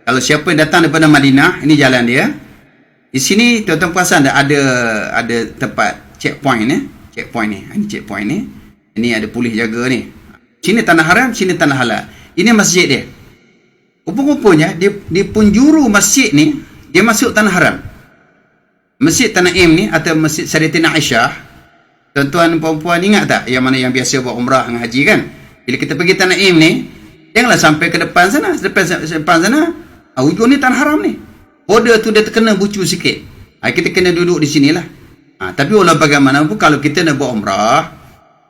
Kalau siapa yang datang daripada Madinah, ini jalan dia. Di sini tuan-tuan perasan ada tempat checkpoint ni. Checkpoint ni. Ini checkpoint ni. Ini ada polis jaga ni. Sini tanah haram, sini tanah halal. Ini masjid dia. Rupa-rupanya di penjuru masjid ni, dia masuk tanah haram. Masjid Tanaim ni atau Masjid Sayyidatina Aisyah, tuan-tuan puan-puan ingat tak yang mana yang biasa buat umrah dengan haji kan? Bila kita pergi Tanaim ni, janganlah sampai ke depan sana. Depan sana, ujung ni tanah haram ni. Border tu dia terkena bucu sikit. Kita kena duduk di sinilah. Tapi walau bagaimanapun, kalau kita nak buat umrah,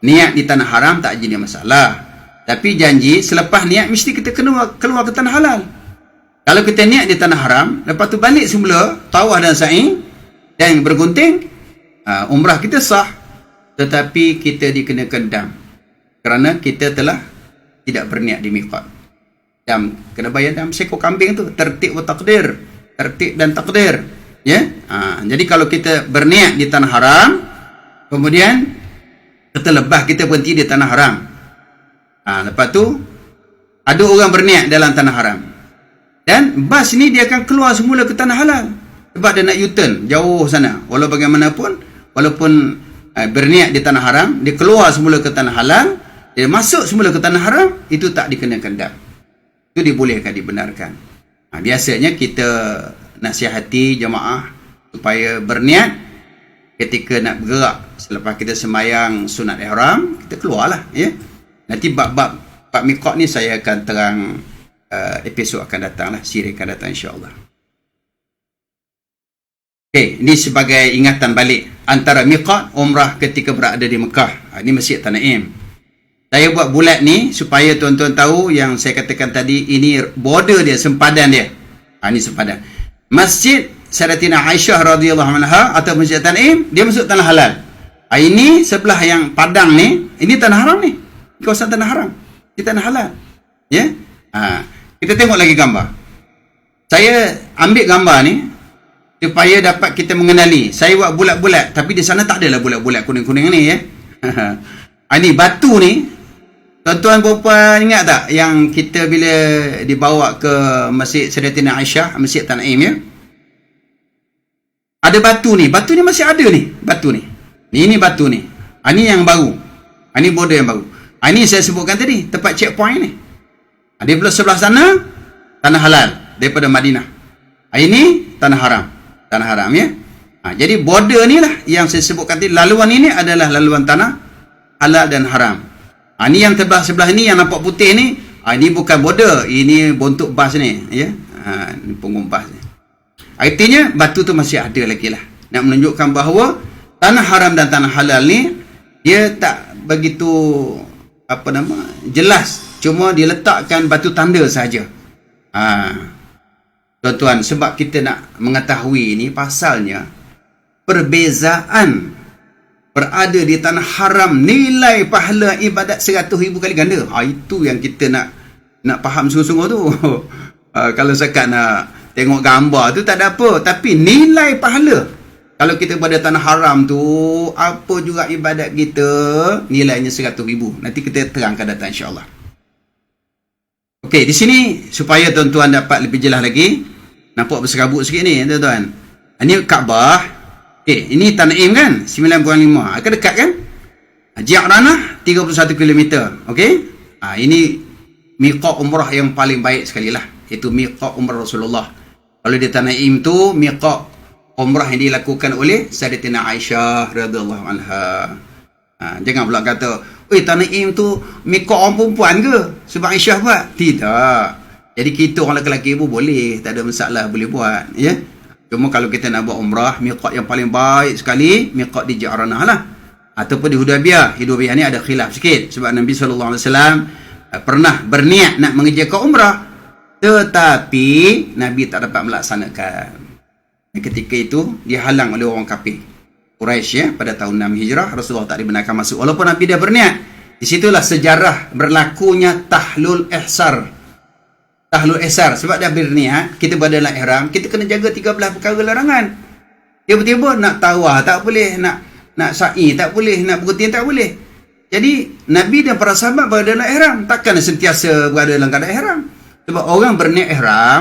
niat di tanah haram tak jadi masalah. Tapi janji selepas niat mesti kita kena keluar ke tanah halal. Kalau kita niat di tanah haram, lepas tu balik semula tawaf dan sa'i dan bergunting, umrah kita sah. Tetapi kita dikenakan dam kerana kita telah tidak berniat di miqat. Dam, kena bayar dam seekor kambing tu, tertib wa takdir, tertib dan takdir ya. Jadi kalau kita berniat di tanah haram, kemudian terlebah kita berhenti di tanah haram, lepas tu ada orang berniat dalam tanah haram, dan bas ni dia akan keluar semula ke tanah halal sebab dia nak U-turn jauh sana. Walau bagaimanapun, walaupun berniat di tanah haram, dia keluar semula ke tanah halal, dia masuk semula ke tanah haram, itu tak dikenakan dam. Itu dibolehkan, dibenarkan. Biasanya kita nasihati jemaah supaya berniat ketika nak bergerak. Selepas kita sembahyang sunat ihram, kita keluarlah ya. Nanti bab miqat ni saya akan terang episod akan datang lah, siri akan datang insya-Allah. Okey, ini sebagai ingatan balik antara miqat umrah ketika berada di Mekah. Ini Masjid Tanaim. Saya buat bulat ni supaya tuan-tuan tahu yang saya katakan tadi, ini border dia, sempadan dia. Ini sempadan. Masjid Sayyidatina Aisyah radhiyallahu anha atau Masjid Tan'im, dia masuk tanah halal. Ini sebelah yang padang ni, ini tanah haram ni. Kawasan tanah haram. Ini tanah halal. Ya? Kita tengok lagi gambar. Saya ambil gambar ni supaya dapat kita mengenali. Saya buat bulat-bulat, tapi di sana tak adalah bulat-bulat kuning-kuning ni ya. Ini batu ni, tuan-tuan perempuan ingat tak yang kita bila dibawa ke Masjid Sayyidatina Aisyah, Masjid Tan'im ya? Ada batu ni masih ada ni, batu ni. Ini batu ni. Ini yang baru. Ini border yang baru. Ini saya sebutkan tadi, tempat checkpoint ni. Di sebelah sana tanah halal daripada Madinah. Ini tanah haram. Tanah haram ya. Jadi border ni lah yang saya sebutkan tadi. Laluan ini adalah laluan tanah halal dan haram. Ini yang sebelah ni yang nampak putih ni, ini bukan border, ini bontuk bas ni ya. Ini punggung bas ni. Artinya batu tu masih ada lagi lah. Nak menunjukkan bahawa tanah haram dan tanah halal ni dia tak begitu jelas. Cuma dia letakkan batu tanda saja. Tuan-tuan, sebab kita nak mengetahui ni, pasalnya perbezaan berada di tanah haram, nilai pahala ibadat 100,000 kali ganda. Itu yang kita nak faham sungguh-sungguh tu. Kalau sekat nak tengok gambar tu tak ada apa, tapi nilai pahala kalau kita pada tanah haram tu, apa juga ibadat kita, nilainya 100,000. Nanti kita terangkan datang insya-Allah. Okey, di sini supaya tuan-tuan dapat lebih jelas lagi, nampak berserabut sikit ni tuan-tuan. Ini Kaabah. Okey, ini Tan'im kan 9.5. Agak dekat kan? Ji'ranah 31 km. Okey? Ini miqat umrah yang paling baik sekali lah. Itu miqat umrah Rasulullah. Kalau di Tan'im tu miqat umrah yang dilakukan oleh Sayyidatina Aisyah radhiyallahu anha. Jangan pula kata, Tan'im tu miqat orang perempuan ke? Sebab Aisyah buat? Tidak. Jadi kita orang lelaki pun boleh, tak ada masalah, boleh buat, ya. Cuma kalau kita nak buat umrah, miqat yang paling baik sekali miqat di Ji'ranah lah. Ataupun di Hudaybiyah. Hudaybiyah ni ada khilaf sikit sebab Nabi SAW pernah berniat nak mengerjakan umrah, tetapi Nabi tak dapat melaksanakan. Ketika itu dihalang oleh orang kafir Quraisy ya, pada tahun 6 Hijrah Rasulullah tak dibenarkan masuk walaupun Nabi dah berniat. Di situlah sejarah berlakunya tahlul ihsar. Tahlul ihsar sebab dah berniat, kita berada dalam ihram, kita kena jaga 13 perkara larangan. Tiba-tiba nak tawaf tak boleh, nak sa'i tak boleh, nak berguting tak boleh. Jadi Nabi dan para sahabat berada dalam ihram, takkan sentiasa berada dalam keadaan ihram. Sebab orang berniat ihram,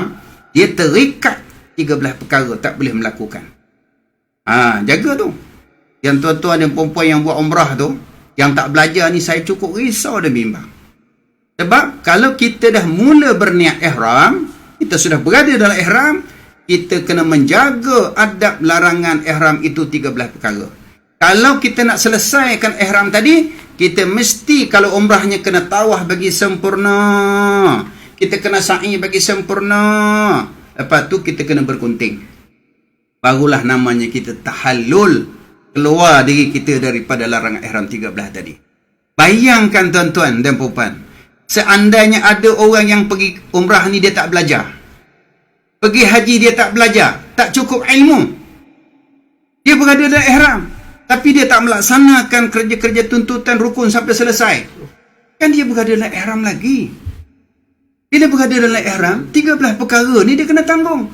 dia terikat 13 perkara tak boleh melakukan. Jaga tu. Yang tuan-tuan dan perempuan yang buat umrah tu, yang tak belajar ni, saya cukup risau dan bimbang. Sebab kalau kita dah mula berniat ihram, kita sudah berada dalam ihram, kita kena menjaga adab larangan ihram itu 13 perkara. Kalau kita nak selesaikan ihram tadi, kita mesti kalau umrahnya kena tawaf bagi sempurna. Kita kena sa'i bagi sempurna. Lepas tu kita kena bergunting. Barulah namanya kita tahallul, keluar diri kita daripada larangan ihram 13 tadi. Bayangkan tuan-tuan dan puan, seandainya ada orang yang pergi umrah ni dia tak belajar, pergi haji dia tak belajar, tak cukup ilmu, dia berada dalam ihram, tapi dia tak melaksanakan kerja-kerja tuntutan rukun sampai selesai, kan dia berada dalam ihram lagi. Bila berada dalam ihram, 13 perkara ni dia kena tanggung.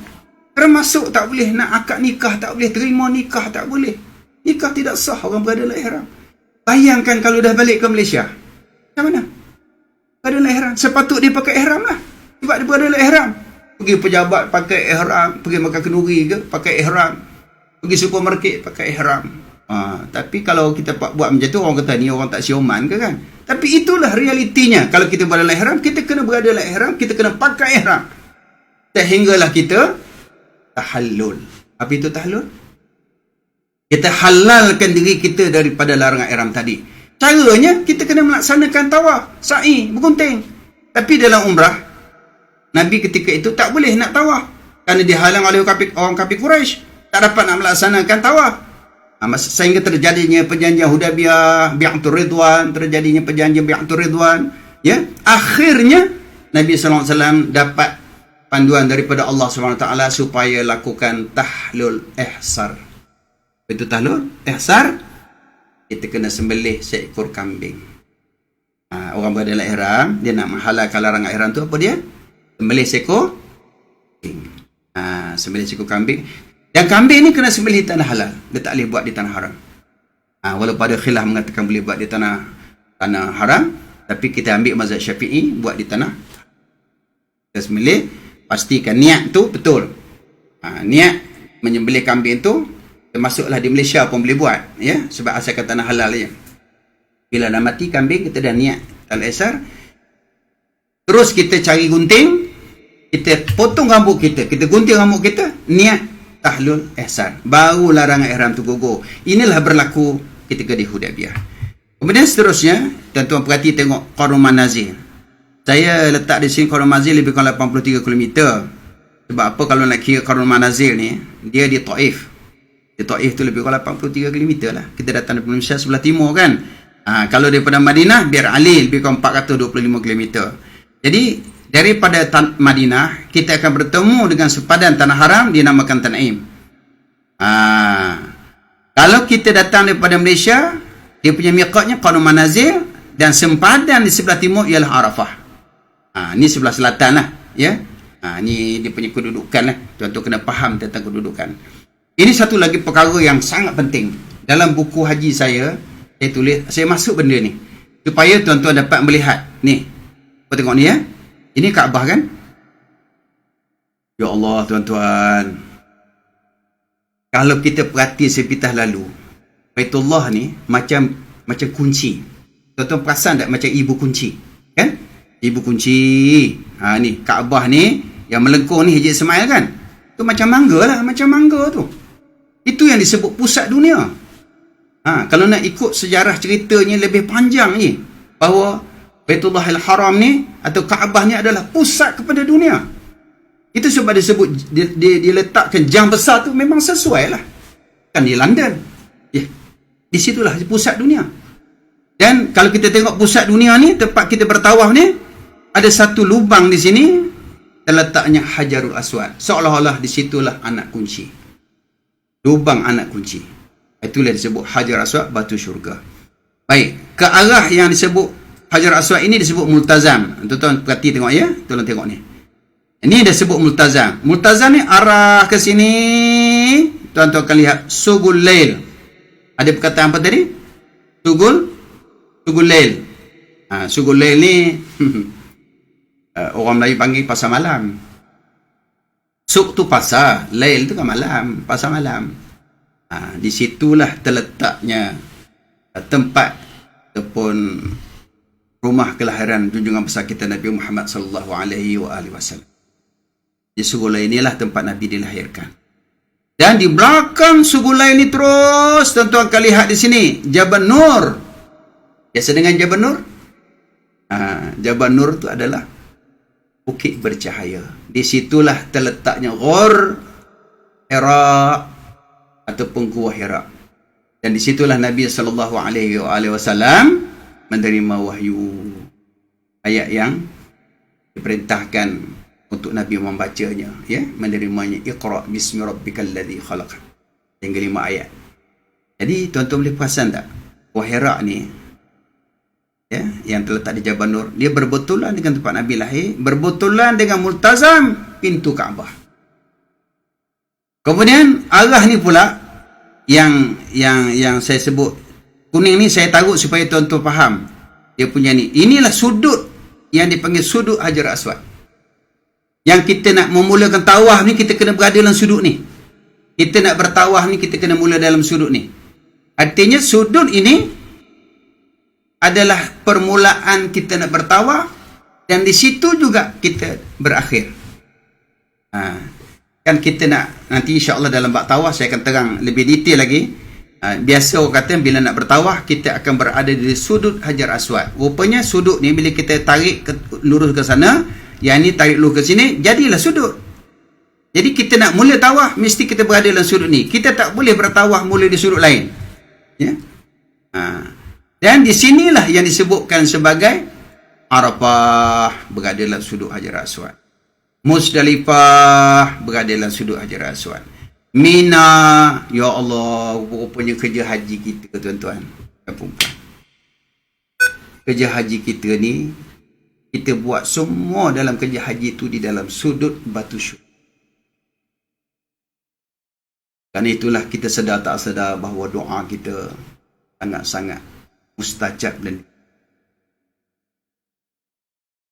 Termasuk tak boleh nak akad nikah, tak boleh terima nikah, tak boleh. Nikah tidak sah orang berada dalam ihram. Bayangkan kalau dah balik ke Malaysia, macam mana? Berada dalam ihram, sepatut dia pakai ihram lah. Sebab dia berada dalam ihram. Pergi pejabat pakai ihram, pergi makan kenduri ke pakai ihram, pergi supermarket pakai ihram. Tapi kalau kita buat macam tu, orang kata ni orang tak sioman ke kan? Tapi itulah realitinya. Kalau kita berada dalam ihram, kita kena berada dalam ihram, kita kena pakai ihram. Sehinggalah kita tahallul. Apa itu tahallul? Kita halalkan diri kita daripada larangan ihram tadi. Caranya, kita kena melaksanakan tawaf, sa'i, bergunting. Tapi dalam umrah, Nabi ketika itu tak boleh nak tawaf. Kerana dihalang oleh orang kafir Quraisy. Tak dapat nak melaksanakan tawaf. Sehingga terjadinya perjanjian Hudaybiyah, Bai'atul Ridwan, terjadinya perjanjian Bai'atul Ridwan, ya. Akhirnya Nabi sallallahu alaihi wasallam dapat panduan daripada Allah Subhanahu wa taala supaya lakukan tahlul ihsar. Itu tahlul ihsar, kita kena sembelih seekor kambing. Orang berada dalam ihram, dia nak menghalalkan larangan ihram tu apa dia? Sembelih seekor kambing. Sembelih seekor kambing. Dan kambing ni kena sembelih tanah halal. Dia tak boleh buat di tanah haram. Walaupun ada khilaf mengatakan boleh buat di tanah haram, tapi kita ambil mazhab Syafi'i buat di tanah. Kita sembelih, pastikan niat tu betul. Niat menyembelih kambing tu termasuklah di Malaysia pun boleh buat, ya, sebab asalkan tanah halal je. Bila dah mati kambing, kita dah niat al-ihsar. Terus kita cari gunting, kita potong rambut kita gunting rambut kita, niat tahlul ihsar, baru larangan ihram tu gugur. Inilah berlaku ketika di Hudaybiyah. Kemudian seterusnya, tuan-tuan perhati tengok Qarun Manazil. Saya letak di sini Qarun Manazil lebih kurang 83 km. Sebab apa kalau nak kira Qarun Manazil ni, dia di Taif. Di Taif tu lebih kurang 83 km lah. Kita datang dari Malaysia sebelah timur kan. Kalau daripada Madinah, biar Ali lebih kurang 425 km. Jadi daripada Madinah, kita akan bertemu dengan sepadan tanah haram dinamakan Tan'im. Kalau kita datang daripada Malaysia, dia punya miqatnya Qarun Manazil, dan sempadan di sebelah timur ialah Arafah. Ni sebelah selatan lah, ya. Ni dia punya kedudukan lah. Tuan-tuan kena faham tentang kedudukan. Ini satu lagi perkara yang sangat penting. Dalam buku haji saya tulis, saya masuk benda ni supaya tuan-tuan dapat melihat. Ni, kau tengok ni, ya. Ini Kaabah kan? Ya Allah, tuan-tuan. Kalau kita perhati sepitah lalu, Baitullah ni macam kunci. Tuan-tuan perasan tak macam ibu kunci? Kan? Ibu kunci. Ni Kaabah ni yang melengkung ni Haji Ismail kan? Tu macam mangga lah, macam mangga tu. Itu yang disebut pusat dunia. Kalau nak ikut sejarah ceritanya lebih panjang ni, bahawa Baitullah Al-Haram ni atau Kaabah ni adalah pusat kepada dunia. Itu sebab disebut diletakkan jam besar tu memang sesuai lah. Kan di London. Ya. Di situlah pusat dunia. Dan kalau kita tengok pusat dunia ni, tempat kita bertawaf ni, ada satu lubang di sini terletaknya Hajarul Aswad. Seolah-olah di situlah anak kunci. Lubang anak kunci. Itulah disebut Hajar Aswad, batu syurga. Baik, ke arah yang disebut Hajar Aswad ini disebut Multazam. Tuan-tuan perhati tengok ya. Tuan-tuan tengok ni. Ini disebut Multazam. Multazam ni arah ke sini. Tuan-tuan akan lihat Sugul Lail. Ada perkataan apa tadi? Sugul Lail. Sugul Lail ni orang Melayu panggil pasar malam. Suk tu pasar, Lail tu kan malam, pasar malam. Di situlah terletaknya tempat ataupun rumah kelahiran junjungan besar kita Nabi Muhammad sallallahu alaihi wasallam. Di Sugul Lail inilah tempat Nabi dilahirkan. Dan di belakang Sugul Lail ni terus tuan-tuan akan lihat di sini Jabal Nur. Biasa dengan Jabal Nur? Jabal Nur itu adalah bukit bercahaya. Di situlah terletaknya Ghor Hira ataupun Gua Hira. Dan di situlah Nabi sallallahu alaihi wasallam menerima wahyu, ayat yang diperintahkan untuk Nabi membacanya, ya, menerimanya. Iqra bismi rabbikal ladzi khalaq. Hingga 5 ayat. Jadi tuan-tuan boleh perasan tak? Wahira ni, ya, yang terletak di Jabal Nur, dia berbetulan dengan tempat Nabi lahir, berbetulan dengan Multazam, pintu Kaabah. Kemudian arah ni pula yang saya sebut kuning ni, saya taruh supaya tuan-tuan faham dia punya ni. Inilah sudut yang dipanggil sudut Hajar Aswad. Yang kita nak memulakan tawaf ni, kita kena berada dalam sudut ni. Kita nak bertawaf ni, kita kena mula dalam sudut ni. Artinya sudut ini adalah permulaan kita nak bertawaf, dan di situ juga kita berakhir. Kan kita nak, nanti insya-Allah dalam bab tawaf saya akan terang lebih detail lagi. Biasa orang kata bila nak bertawaf, kita akan berada di sudut Hajar Aswad. Rupanya sudut ni bila kita tarik lurus ke sana, yang ni tarik lurus ke sini, jadilah sudut. Jadi kita nak mula tawaf, mesti kita berada dalam sudut ni. Kita tak boleh bertawaf mula di sudut lain. Ya. Dan di sinilah yang disebutkan sebagai Arafah, berada dalam sudut Hajar Aswad. Musdalifah, berada dalam sudut Hajar Aswad. Mina, ya Allah, rupanya kerja haji kita, tuan-tuan dan puan-puan. Kerja haji kita ni, kita buat semua dalam kerja haji itu di dalam sudut Batu Syurga. Kerana itulah kita sedar tak sedar bahawa doa kita sangat-sangat mustajab dan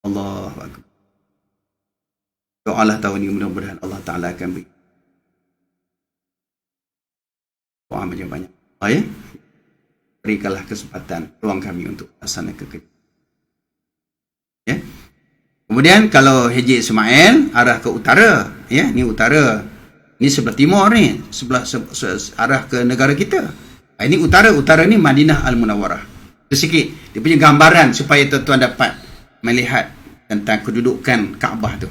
Allahu Akbar. Doalah tahun ini, mudah-mudahan Allah Ta'ala akan beri doa macam banyak. Ya? Berikanlah kesempatan ruang kami untuk laksanakan kerja. Ya? Kemudian kalau Haji Ismail arah ke utara, ya, ni utara. Ni sebelah timur ni, arah ke negara kita. Ini utara ni Madinah Al-Munawwarah. Itu sikit dia punya gambaran supaya tuan-tuan dapat melihat tentang kedudukan Kaabah tu.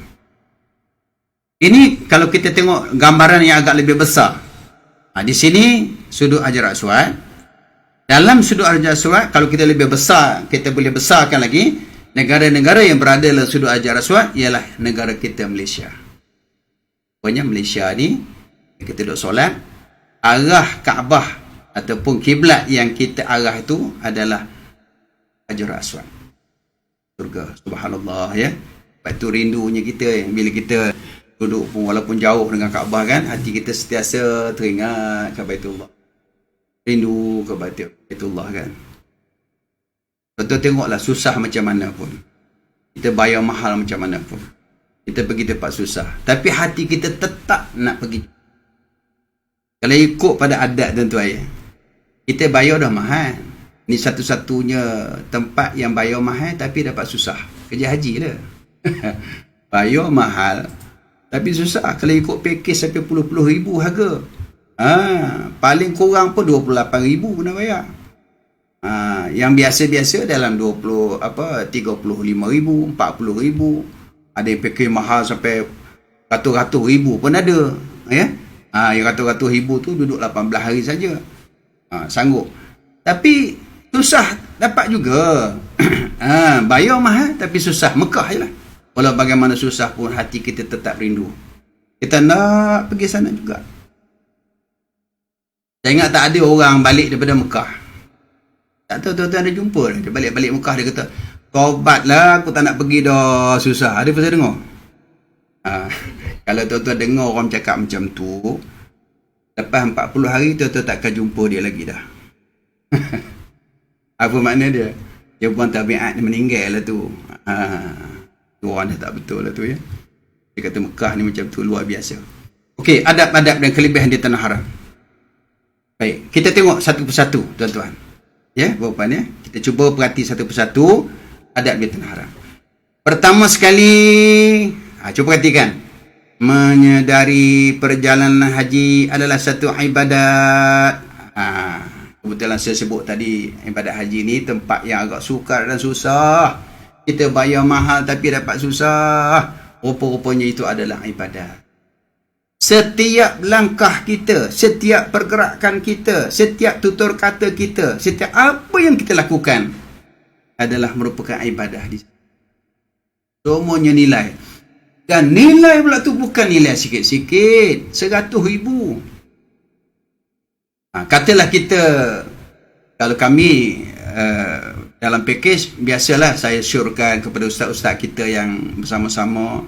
Ini kalau kita tengok gambaran yang agak lebih besar. Di sini sudut Hajar Aswad. Dalam sudut Hajar Aswad, kalau kita lebih besar, kita boleh besarkan lagi, negara-negara yang berada dalam sudut Hajar Aswad ialah negara kita, Malaysia. Pokoknya Malaysia ni, kita duduk solat, arah Kaabah ataupun kiblat yang kita arah itu adalah Hajar Aswad, surga. Subhanallah, ya. Lepas tu rindunya kita, bila kita duduk pun walaupun jauh dengan Kaabah kan, hati kita sentiasa teringat ke Baitullah, rindu ke Baitullah kan. Betul, tengoklah susah macam mana pun, kita bayar mahal macam mana pun, kita pergi tempat susah, tapi hati kita tetap nak pergi. Kalau ikut pada adat tuan-tuan, ya, kita bayar dah mahal. Ni satu-satunya tempat yang bayar mahal tapi dapat susah. Kerja haji dah. Bayar mahal tapi susah. Kalau ikut pakej sampai puluh-puluh ribu harga. Paling kurang pun 28 ribu kena bayar. Yang biasa-biasa dalam 35 ribu, 40 ribu. Ada yang pakej mahal sampai ratus-ratus ribu pun ada. Ya? Yang ratus-ratus ribu tu duduk 18 hari saja. Sanggup. Tapi susah dapat juga. Bayar mahal tapi susah. Mekah je lah. Walau bagaimana susah pun hati kita tetap rindu. Kita nak pergi sana juga. Saya ingat tak ada orang balik daripada Mekah. Tak tahu tuan-tuan ada jumpa. Dia balik-balik Mekah, dia kata, "Taubatlah, aku tak nak pergi dah, susah." Ada pasal dengar? Kalau tuan-tuan dengar orang cakap macam tu, lepas 40 hari tuan-tuan takkan jumpa dia lagi dah. Apa makna dia? Dia buang tabiat, dia meninggal lah tu. Orang dah tak betul lah tu, ya. Dia kata Mekah ni macam tu, luar biasa. Okey, adab-adab dan kelebihan di Tanah Haram. Baik, kita tengok satu persatu tuan-tuan. Ya, puan-puan, ya. Kita cuba perhati satu persatu adab di Tanah Haram. Pertama sekali, cuba perhatikan. Menyedari perjalanan haji adalah satu ibadat. Kebetulan saya sebut tadi, ibadat haji ni tempat yang agak sukar dan susah. Kita bayar mahal tapi dapat susah. Rupa-rupanya itu adalah ibadat. Setiap langkah kita, setiap pergerakan kita, setiap tutur kata kita, setiap apa yang kita lakukan adalah merupakan ibadah. Semuanya nilai. Dan nilai pula tu bukan nilai sikit-sikit. 100,000. Katalah kita, kalau kami dalam pakej, biasalah saya syorkan kepada ustaz-ustaz kita yang bersama-sama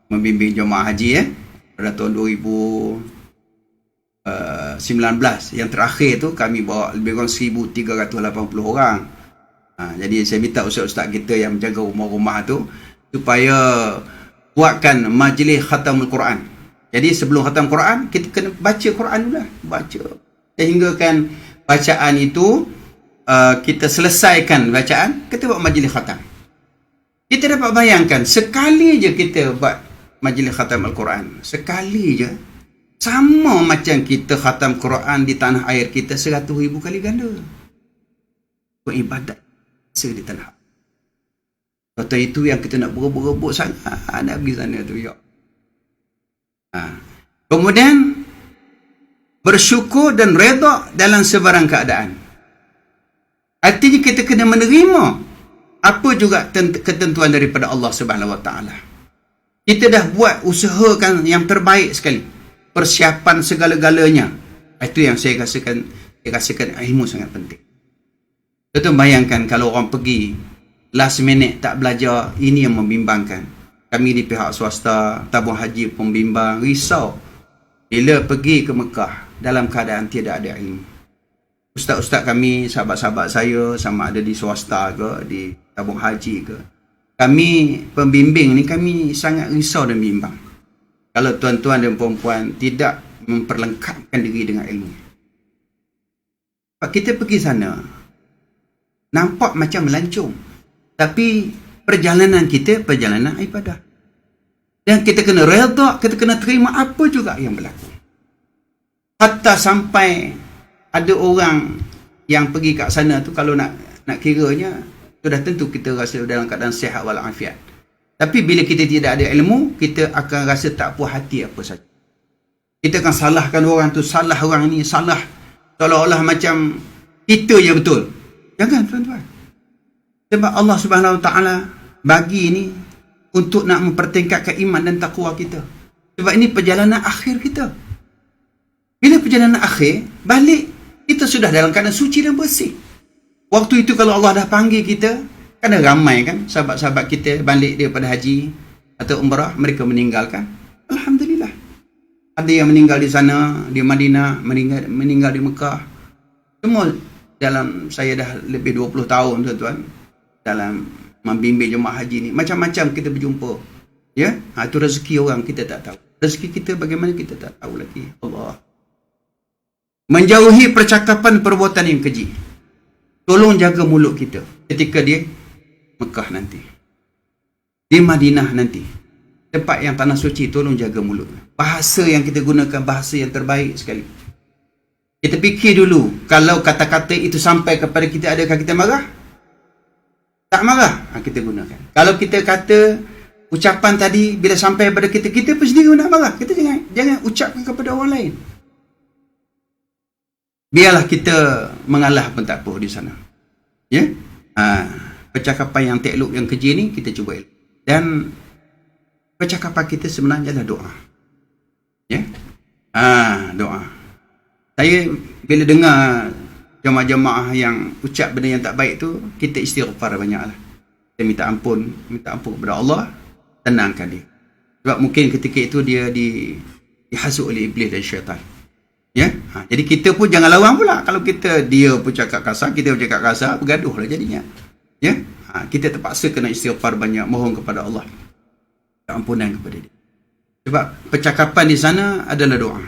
membimbing jemaah haji, ya, pada tahun 2019. Yang terakhir tu kami bawa lebih kurang 1,380 orang. Jadi saya minta ustaz-ustaz kita yang menjaga rumah-rumah tu supaya buatkan majlis khatamul Quran. Jadi sebelum khatam Quran, kita kena baca Quran dulu lah. Baca. Sehingga kan bacaan itu, kita selesaikan bacaan, kita buat majlis khatam. Kita dapat bayangkan, sekali je kita buat majlis khatam Al-Quran, sekali je, sama macam kita khatam Quran di tanah air kita 100,000 kali ganda. Buat ibadat di tanah air. Kata itu yang kita nak berebut-rebut sangat, nak pergi sana tu, ya. Kemudian bersyukur dan redha dalam sebarang keadaan. Artinya kita kena menerima apa juga ketentuan daripada Allah Subhanahu Wa Taala. Kita dah buat usahakan yang terbaik sekali, persiapan segala-galanya. Itu yang saya rasakan ilmu sangat penting. Kita bayangkan kalau orang pergi last minute tak belajar, ini yang membimbangkan. Kami di pihak swasta, tabung haji pun bimbang, risau bila pergi ke Mekah dalam keadaan tidak ada ilmu. Ustaz-ustaz kami, sahabat-sahabat saya, sama ada di swasta ke, di tabung haji ke, kami pembimbing ni, kami sangat risau dan bimbang kalau tuan-tuan dan puan-puan tidak memperlengkapkan diri dengan ilmu. Kita pergi sana nampak macam melancong, tapi perjalanan kita perjalanan ibadah, dan kita kena redha, kita kena terima apa juga yang berlaku. Hatta sampai ada orang yang pergi kat sana tu, kalau nak kiranya sudah tentu kita rasa dalam keadaan sihat walafiat, tapi bila kita tidak ada ilmu, kita akan rasa tak puas hati apa saja. Kita akan salahkan orang tu, salah orang ni, salah, seolah-olah macam kita je betul. Jangan tuan-tuan. Sebab Allah Subhanahu Wa Taala bagi ni untuk nak mempertingkatkan iman dan takwa kita. Sebab ini perjalanan akhir kita. Bila perjalanan akhir, balik, kita sudah dalam keadaan suci dan bersih. Waktu itu kalau Allah dah panggil kita, kan ada ramai kan sahabat-sahabat kita balik daripada haji atau umrah, mereka meninggalkan. Alhamdulillah. Ada yang meninggal di sana, di Madinah, meninggal di Mekah. Semua dalam, saya dah lebih 20 tahun tuan-tuan dalam membimbing jemaah haji ni. Macam-macam kita berjumpa. Ya, itu rezeki orang kita tak tahu. Rezeki kita bagaimana kita tak tahu lagi. Allah. Menjauhi percakapan perbuatan yang keji. Tolong jaga mulut kita ketika di Mekah nanti, di Madinah nanti, tempat yang tanah suci. Tolong jaga mulut. Bahasa yang kita gunakan bahasa yang terbaik sekali. Kita fikir dulu, kalau kata-kata itu sampai kepada kita, adakah kita marah? Tak marah, kita gunakan. Kalau kita kata ucapan tadi bila sampai kepada kita, kita pun sendiri nak marah. Kita jangan ucapkan kepada orang lain. Biarlah kita mengalah pun tak apa di sana. Ya? Percakapan yang tak elok, yang keji ni kita cuba elok. Dan percakapan kita sebenarnya adalah doa. Ya? Doa. Saya bila dengar jemaah-jemaah yang ucap benda yang tak baik tu, kita istighfar banyaklah. Kita minta ampun kepada Allah, tenangkan dia. Sebab mungkin ketika itu dia dihasut oleh iblis dan syaitan. Ya? Jadi kita pun jangan lawan pula. Kalau dia pun cakap kasar, kita pun cakap kasar, bergaduh lah jadinya. Ya? Kita terpaksa kena istighfar banyak, mohon kepada Allah ampunan kepada dia. Sebab percakapan di sana adalah doa.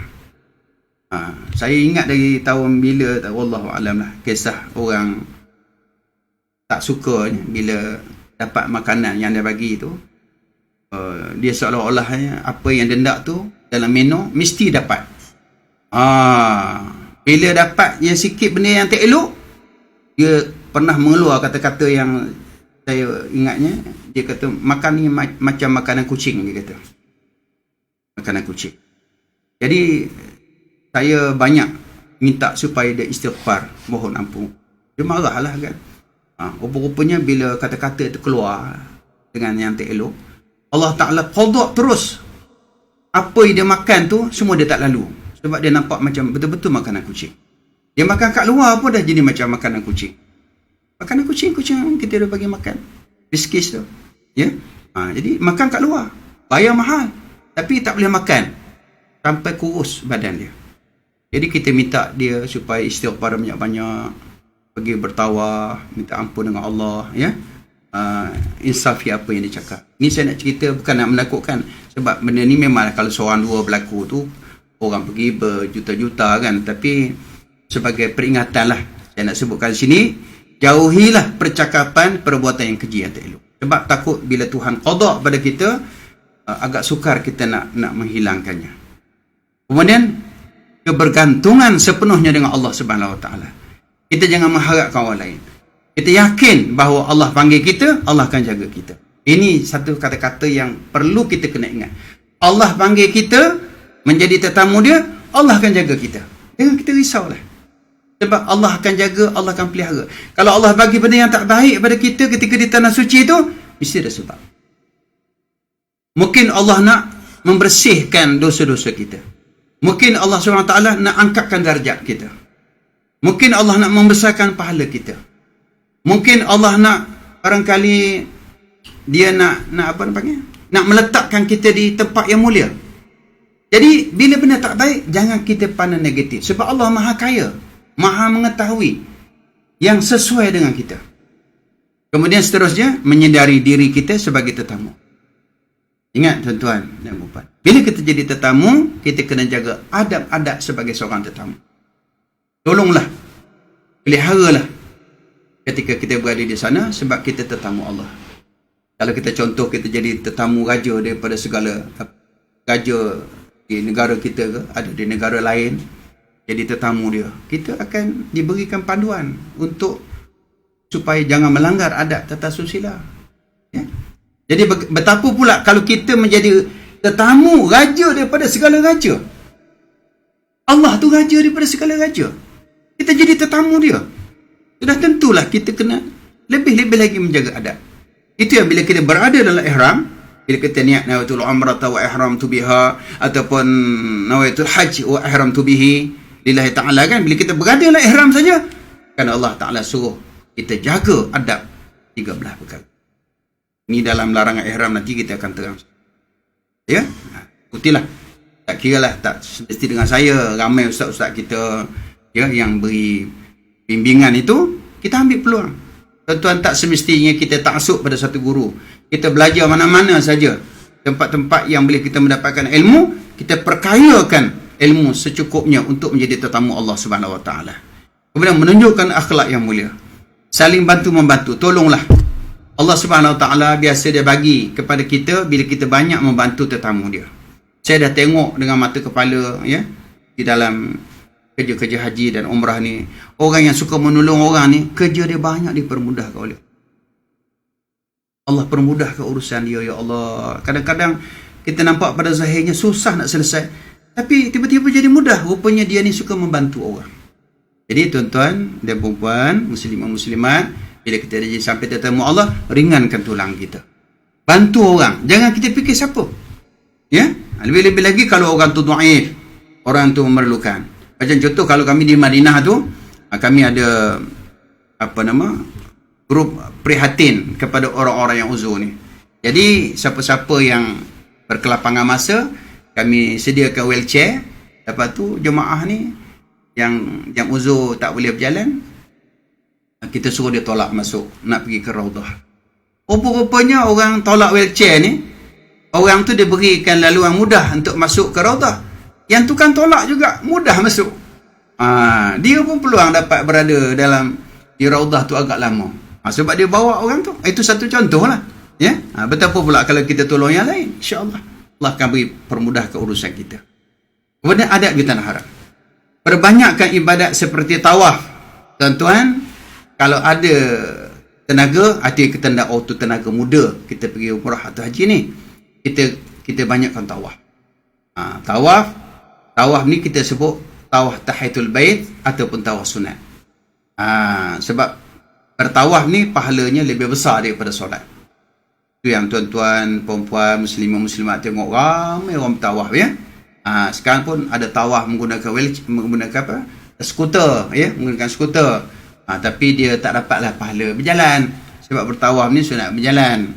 Saya ingat dari tahun bila, wallahu alam lah, kisah orang tak suka bila dapat makanan yang dia bagi tu. Dia seolah-olah apa yang dendak tu dalam menu mesti dapat. Bila dapat yang sikit benda yang tak elok, dia pernah mengeluar kata-kata yang saya ingatnya. Dia kata makan ni macam makanan kucing, dia kata. Makanan kucing. Jadi saya banyak minta supaya dia istighfar, mohon ampun. Dia marahlah kan. Rupa-rupanya bila kata-kata itu keluar dengan yang tak elok, Allah Ta'ala qada terus. Apa yang dia makan tu semua dia tak lalu. Sebab dia nampak macam betul-betul makanan kucing. Dia makan kat luar pun dah jadi macam makanan kucing. Makanan kucing kita dah bagi makan. Biskis tu. Ya? Jadi makan kat luar. Bayar mahal. Tapi tak boleh makan. Sampai kurus badan dia. Jadi kita minta dia supaya istighfar banyak-banyak. Pergi bertawaf. Minta ampun dengan Allah. Ya? Insafi apa yang dia cakap. Ni saya nak cerita bukan nak menakutkan. Sebab benda ni memang kalau seorang dua berlaku tu, orang pergi berjuta-juta kan. Tapi sebagai peringatan lah, saya nak sebutkan sini, jauhilah percakapan perbuatan yang keji yang tak elok. Sebab takut bila Tuhan qada pada kita, agak sukar kita nak menghilangkannya. Kemudian kebergantungan sepenuhnya dengan Allah Subhanahu Wa Taala. Kita jangan mengharapkan orang lain. Kita yakin bahawa Allah panggil kita, Allah akan jaga kita. Ini satu kata-kata yang perlu kita kena ingat. Allah panggil kita, menjadi tetamu dia, Allah akan jaga kita. Jangan kita risaulah. Sebab Allah akan jaga, Allah akan pelihara. Kalau Allah bagi benda yang tak baik pada kita ketika di tanah suci itu, mesti ada sebab. Mungkin Allah nak membersihkan dosa-dosa kita. Mungkin Allah SWT nak angkatkan darjat kita. Mungkin Allah nak membesarkan pahala kita. Mungkin Allah nak, barangkali dia nak apa nak panggil? Nak meletakkan kita di tempat yang mulia. Jadi bila benda tak baik, jangan kita pandang negatif. Sebab Allah Maha Kaya, Maha mengetahui yang sesuai dengan kita. Kemudian seterusnya, menyedari diri kita sebagai tetamu. Ingat tuan-tuan dan puan-puan, bila kita jadi tetamu, kita kena jaga adab-adab sebagai seorang tetamu. Tolonglah, peliharalah ketika kita berada di sana, sebab kita tetamu Allah. Kalau kita contoh, kita jadi tetamu raja daripada segala raja di negara kita ke, ada di negara lain, jadi tetamu dia, kita akan diberikan panduan untuk supaya jangan melanggar adab tata susila. Ya? Jadi betapa pula kalau kita menjadi tetamu raja daripada segala raja. Allah tu raja daripada segala raja. Kita jadi tetamu dia. Sudah tentulah kita kena lebih-lebih lagi menjaga adab. Itu yang bila kita berada dalam ihram, bila kita niat nawaitul umrata wa ihramtu biha, ataupun nawaitul hajj wa ihramtu bihi lillahi ta'ala, kan, bila kita berada dalam ihram saja, kan Allah Ta'ala suruh kita jaga adab 13 perkara. Ini dalam larangan ihram, nanti kita akan terang. Ya, ikutilah. Tak kira lah, tak mesti dengan saya, ramai ustaz-ustaz kita ya yang beri bimbingan itu, kita ambil peluang. Tuan-tuan, tak semestinya kita taksub pada satu guru. Kita belajar mana-mana saja. Tempat-tempat yang boleh kita mendapatkan ilmu, kita perkayakan ilmu secukupnya untuk menjadi tetamu Allah Subhanahu Wa Taala. Kemudian menunjukkan akhlak yang mulia. Saling bantu-membantu, tolonglah. Allah Subhanahu Wa Taala biasa dia bagi kepada kita bila kita banyak membantu tetamu dia. Saya dah tengok dengan mata kepala ya di dalam kerja-kerja haji dan umrah ni, orang yang suka menolong orang ni, kerja dia banyak dipermudahkan oleh Allah. Permudahkan urusan dia, ya Allah. Kadang-kadang kita nampak pada zahirnya susah nak selesai, tapi tiba-tiba jadi mudah. Rupanya dia ni suka membantu orang. Jadi tuan-tuan dan puan-puan, muslimat-muslimat, bila kita jadi sampai tetamu Allah, ringankan tulang kita. Bantu orang. Jangan kita fikir siapa. Ya? Lebih-lebih lagi kalau orang tu dhaif, orang tu memerlukan. Macam contoh, kalau kami di Madinah tu, kami ada grup prihatin kepada orang-orang yang uzur ni. Jadi siapa-siapa yang berkelapangan masa, kami sediakan wheelchair. Lepas tu jemaah ni yang uzur tak boleh berjalan, kita suruh dia tolak masuk nak pergi ke Raudah. Rupa-rupanya orang tolak wheelchair ni, orang tu diberikan laluan mudah untuk masuk ke Raudah. Yang tukang tolak juga mudah masuk. Dia pun peluang dapat berada di Raudah tu agak lama. Sebab dia bawa orang tu. Itu satu contoh lah. Ya? Betapa pula kalau kita tolong yang lain, insya-Allah Allah akan beri permudah ke urusan kita. Kemudian adab di tanah haram. Perbanyakkan ibadat seperti tawaf. Tuan-tuan, kalau ada tenaga, artinya kita nak tu tenaga muda, kita pergi umrah atau haji ni, kita banyakkan tawaf. Tawaf ni kita sebut tawaf tahiyatul bait ataupun tawaf sunat. Sebab bertawaf ni pahalanya lebih besar daripada solat. Itu yang tuan-tuan, perempuan, muslimah-muslimat tengok ramai orang bertawaf ya. Sekarang pun ada tawaf menggunakan skuter ya, menggunakan skuter. Tapi dia tak dapatlah pahala berjalan, sebab bertawaf ni sunat berjalan.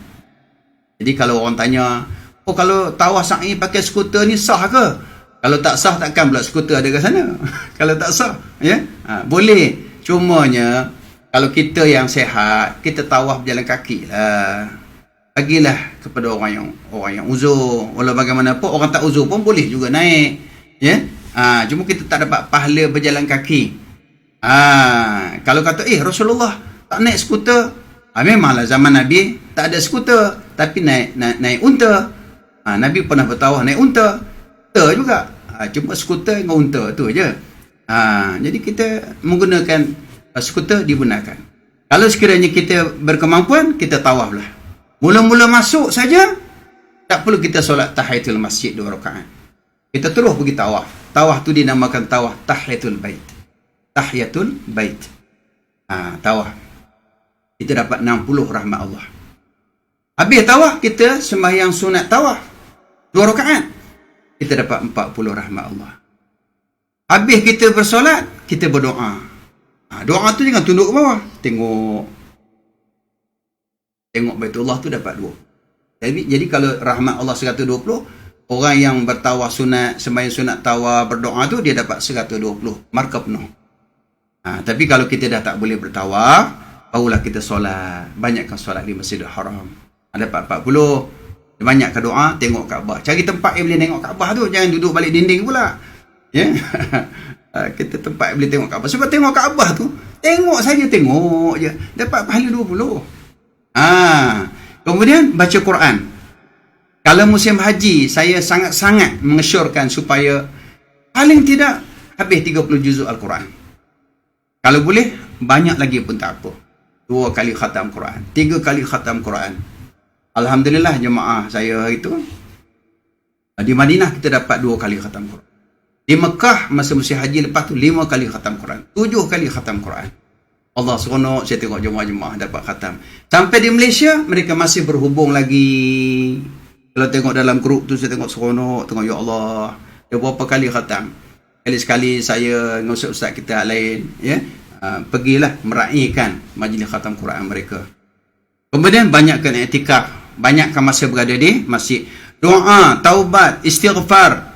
Jadi kalau orang tanya, kalau tawaf sa'i pakai skuter ni sah ke? Kalau tak sah, takkan pula skuter ada kat sana. Kalau tak sah ya, boleh. Cumanya kalau kita yang sehat, kita tawaf berjalan kaki lah. Bagilah kepada orang yang uzur. Walau bagaimanapun orang tak uzur pun boleh juga naik ya. Cuma kita tak dapat pahala berjalan kaki. Kalau kata Rasulullah tak naik skuter, memanglah zaman Nabi tak ada skuter, tapi naik unta. Nabi pernah bertawaf naik unta juga. Cuma skuter dengan unta tu je. Jadi kita menggunakan skuter digunakan. Kalau sekiranya kita berkemampuan, kita tawaflah. Mula-mula masuk saja tak perlu kita solat tahiyatul masjid 2 rakaat. Kita terus pergi tawaf. Tawaf tu dinamakan tawaf tahiyatul bait. Tahiyatul bait. Tawaf. Kita dapat 60 rahmat Allah. Habis tawaf, kita sembahyang sunat tawaf 2 rakaat. Kita dapat 40 rahmat Allah. Habis kita bersolat, kita berdoa. Doa tu jangan tunduk ke bawah. Tengok Baitullah tu dapat 2. Jadi kalau rahmat Allah 120, orang yang bertawaf sunat, sembahyang sunat tawaf, berdoa tu dia dapat 120. Markah penuh. Tapi kalau kita dah tak boleh bertawaf, barulah kita solat. Banyakkan solat di Masjidil Haram. Dapat 40. Banyakkan doa, tengok Kaabah. Cari tempat yang boleh tengok Kaabah tu. Jangan duduk balik dinding pula. Ya. Kita tempat yang boleh tengok Kaabah. Sebab tengok Kaabah tu, tengok saja, tengok je. Dapat pahala 20. Kemudian baca Quran. Kalau musim haji, saya sangat-sangat mengesyorkan supaya paling tidak habis 30 juzuk Al-Quran. Kalau boleh, banyak lagi pun tak apa. 2 kali khatam Quran, 3 kali khatam Quran. Alhamdulillah jemaah saya itu, di Madinah kita dapat 2 kali khatam Quran. Di Mekah masa musim haji lepas tu 5 kali khatam Quran, 7 kali khatam Quran. Allah seronok saya tengok jemaah-jemaah dapat khatam. Sampai di Malaysia, mereka masih berhubung lagi. Kalau tengok dalam grup tu, saya tengok seronok, tengok ya Allah, dia berapa kali khatam. Sekali-sekali saya dengan ustaz-ustaz kita lain, ya, pergilah meraihkan majlis khatam Quran mereka. Kemudian banyakkan i'tikaf, banyakkan masa berada di masjid. Doa, taubat, istighfar.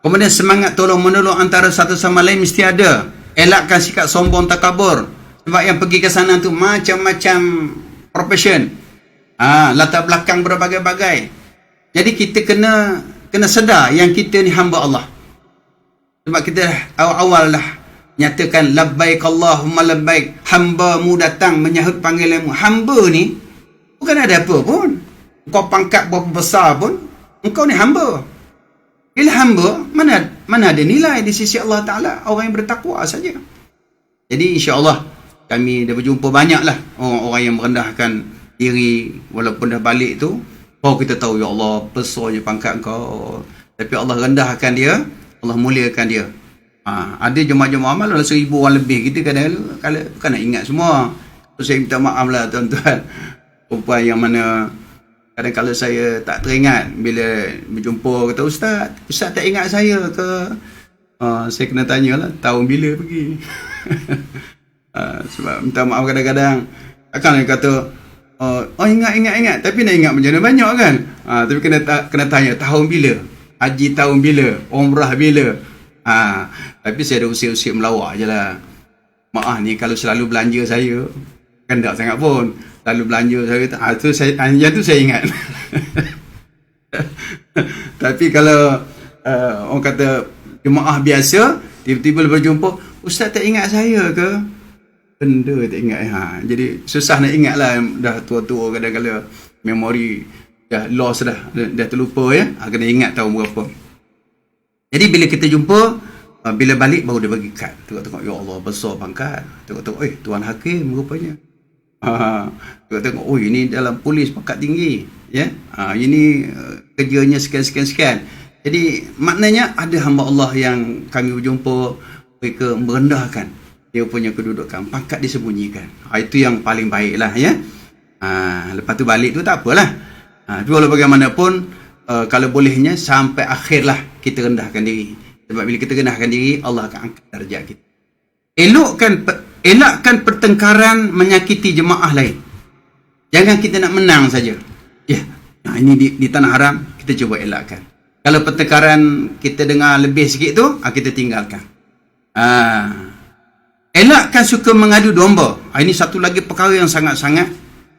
Kemudian semangat tolong-menolong antara satu sama lain mesti ada. Elakkan sikap sombong takabur. Sebab yang pergi ke sana tu macam-macam profession. Latar belakang berbagai-bagai. Jadi kita kena sedar yang kita ni hamba Allah. Sebab kita awal-awal lah nyatakan labbaik Allahumma labbaik, hamba-Mu datang menyahut panggilan-Mu. Hamba ni bukan ada apa pun. Kau pangkat berapa besar pun, engkau ni hamba. Bila hamba, mana ada nilai di sisi Allah Ta'ala. Orang yang bertakwa saja. Jadi insya-Allah kami dah berjumpa banyaklah orang-orang yang merendahkan diri walaupun dah balik tu. Kita tahu ya Allah, besarnya pangkat engkau. Tapi Allah rendahkan dia, Allah muliakan dia. Ada jemaah-jemaah amal 1,000 orang lebih. Kita kadang-kadang bukan nak ingat semua. Saya minta maaf lah tuan-tuan. Perempuan yang mana kadang kalau saya tak teringat bila berjumpa, kata Ustaz tak ingat saya ke? Saya kena tanyalah tahun bila pergi. Sebab minta maaf kadang-kadang akan dia kata ingat tapi nak ingat macam mana banyak kan. Tapi kena tanya tahun bila, haji tahun bila, umrah bila. Tapi saya ada usir-usir melawak je lah. Maaf ni kalau selalu belanja saya kan tak sangat pun. Lalu belanja saya yang tu saya ingat. Tapi kalau orang kata jemaah biasa tiba-tiba berjumpa, Ustaz tak ingat saya ke? Benda tak ingat. Jadi susah nak ingat lah. Dah tua-tua kadang-kadang memori dah lost dah terlupa ya. Kena ingat tahun berapa. Jadi bila kita jumpa, bila balik baru dia bagi kad. Tengok-tengok ya Allah besar pangkat. Tengok-tengok Tuan Hakim rupanya. Tengok ini dalam polis pangkat tinggi ya. Ini kerjanya sekian. Jadi maknanya ada hamba Allah yang kami berjumpa, mereka merendahkan dia punya kedudukan, pangkat disembunyikan. Itu yang paling baik lah ya. Lepas tu balik tu tak apalah. Tapi walau bagaimanapun, kalau bolehnya sampai akhir lah kita rendahkan diri. Sebab bila kita rendahkan diri, Allah akan angkat darjat kita. Elakkan pertengkaran menyakiti jemaah lain. Jangan kita nak menang saja. Ini di tanah haram, kita cuba elakkan. Kalau pertengkaran kita dengar lebih sikit tu, kita tinggalkan. Elakkan suka mengadu domba. Ini satu lagi perkara yang sangat-sangat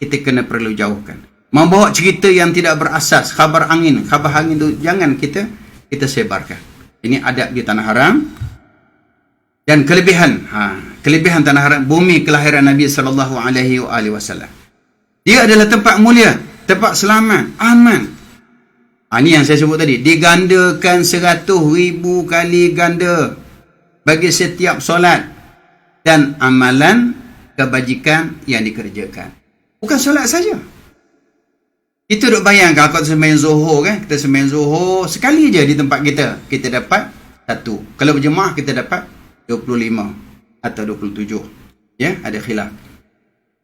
kita kena perlu jauhkan. Membawa cerita yang tidak berasas, khabar angin tu jangan kita sebarkan. Ini adab di tanah haram. Dan kelebihan tanah haram, bumi kelahiran Nabi sallallahu alaihi wasallam. Dia adalah tempat mulia, tempat selamat, aman. Ini yang saya sebut tadi, digandakan 100,000 kali ganda bagi setiap solat dan amalan kebajikan yang dikerjakan. Bukan solat saja. Kita duk bayang kalau kita sembahyang Zuhur kan, kita sembahyang Zuhur sekali je di tempat kita dapat 1. Kalau berjemaah kita dapat 25 atau 27. Ya, ada khilaf.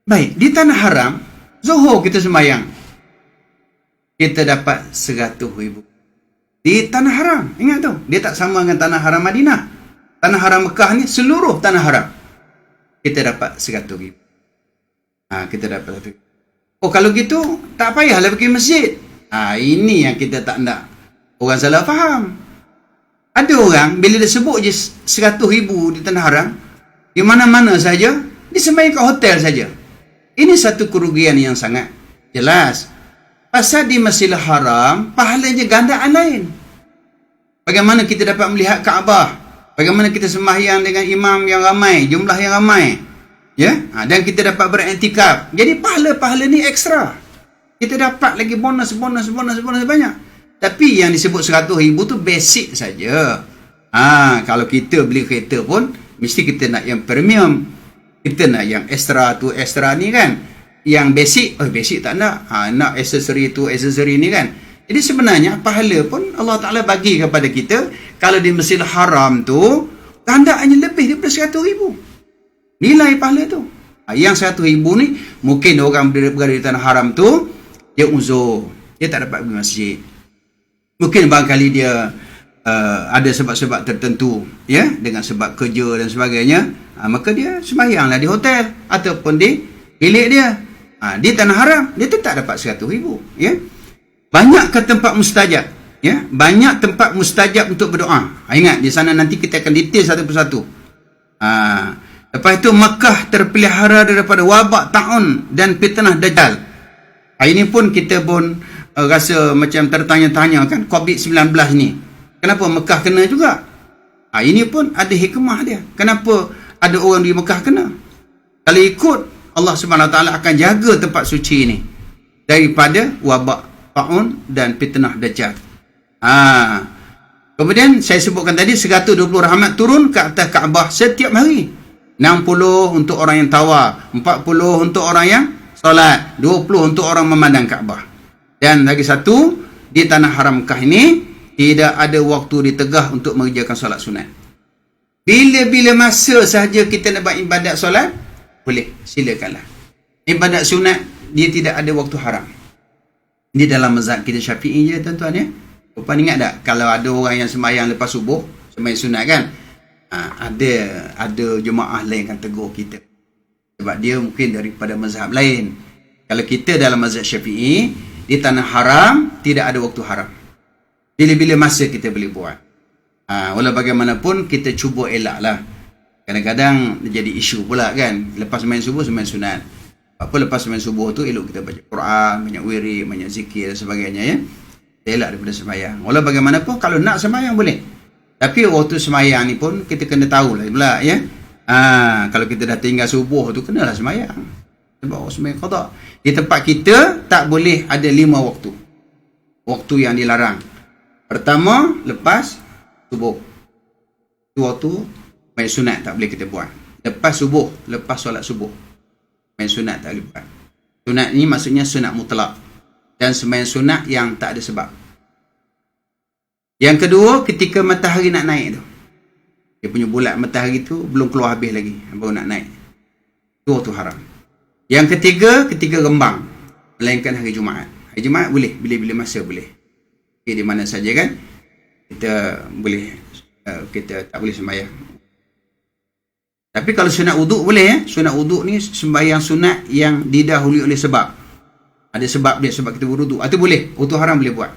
Baik, di tanah haram Zuhur kita sembahyang, kita dapat 100,000. Di tanah haram, ingat tu, dia tak sama dengan tanah haram Madinah. Tanah haram Mekah ni seluruh tanah haram kita dapat 100,000. Kita dapat 100,000. Oh, kalau gitu tak payahlah pergi masjid. Ini yang kita tak nak orang salah faham. Ada orang bila dia sebut je 100,000 di tanah haram, di mana-mana saja dia sembahyang kat hotel saja. Ini satu kerugian yang sangat jelas. Pasal di Masjidil Haram pahalanya gandaan lain. Bagaimana kita dapat melihat Kaabah, bagaimana kita sembahyang dengan imam yang ramai, jumlah yang ramai. Ya, dan kita dapat beriktikaf. Jadi pahala-pahala ni ekstra. Kita dapat lagi bonus banyak. Tapi yang disebut 100,000 tu basic saja. Kalau kita beli kereta pun mesti kita nak yang premium. Kita nak yang extra tu extra ni kan. Yang basic tak nak. Nak aksesori tu aksesori ni kan. Jadi sebenarnya pahala pun Allah Ta'ala bagi kepada kita. Kalau di Masjidil Haram tu gandaannya lebih daripada 100,000. Nilai pahala tu. Yang 100,000 ni mungkin orang berada di tanah haram tu dia uzur, dia tak dapat pergi masjid. Mungkin barangkali dia ada sebab-sebab tertentu, ya, dengan sebab kerja dan sebagainya. Maka dia sembahyanglah di hotel ataupun di bilik dia. Di tanah haram dia tetap dapat 100,000, ya. Banyak ke tempat mustajab, ya, banyak tempat mustajab untuk berdoa. Ingat di sana nanti kita akan detail satu persatu. Lepas itu Mekah terpelihara daripada wabak ta'un dan fitnah Dajjal. Ini pun kita pun rasa macam tertanya-tanya kan, COVID-19 ni. Kenapa Mekah kena juga? Ini pun ada hikmah dia. Kenapa ada orang di Mekah kena? Kalau ikut, Allah SWT akan jaga tempat suci ni daripada wabak ta'un dan fitnah Dajjal. Kemudian saya sebutkan tadi 120 rahmat turun ke atas Kaabah setiap hari. 60 untuk orang yang tawaf, 40 untuk orang yang solat, 20 untuk orang memandang Kaabah. Dan lagi satu, di tanah haram Mekah ini tidak ada waktu ditegah untuk mengerjakan solat sunat. Bila-bila masa sahaja kita nak buat ibadat solat, boleh, silakanlah. Ibadat sunat dia tidak ada waktu haram. Ini dalam mazhab kita Syafi'i je tuan-tuan, ya. Puan ingat tak kalau ada orang yang sembahyang lepas subuh, sembahyang sunat kan? Ada jemaah lain yang tegur kita sebab dia mungkin daripada mazhab lain. Kalau kita dalam mazhab Syafi'i, di tanah haram tidak ada waktu haram. Bila-bila masa kita boleh buat. Walau bagaimanapun kita cuba elak lah. Kadang-kadang jadi isu pula kan, lepas main subuh sembahyang sunat. Apa lepas main subuh tu elok kita baca Quran, banyak wirid, banyak zikir dan sebagainya, ya. Elak daripada sembahyang. Walau bagaimanapun kalau nak sembahyang boleh. Tapi waktu sembahyang ni pun kita kena tahulah pula, ya. Kalau kita dah tinggal subuh tu kenalah sembahyang. Sebab sembahyang qada. Di tempat kita tak boleh ada 5 waktu. Waktu yang dilarang. Pertama lepas subuh. Itu waktu main sunat tak boleh kita buat. Lepas subuh, lepas solat subuh, main sunat tak boleh buat. Sunat ni maksudnya sunat mutlak. Dan sembahyang sunat yang tak ada sebab. Yang kedua, ketika matahari nak naik tu. Dia punya bulat matahari tu belum keluar habis lagi, baru nak naik. Itu waktu haram. Yang ketiga, ketika rembang. Melainkan hari Jumaat. Hari Jumaat boleh, bila-bila masa boleh. Di mana saja kan, kita boleh, kita tak boleh sembahyang. Tapi kalau sunat wuduk boleh, ya. Sunat wuduk ni sembahyang sunat yang didahului oleh sebab. Ada sebab dia, sebab kita berwuduk. Itu boleh, waktu haram boleh buat.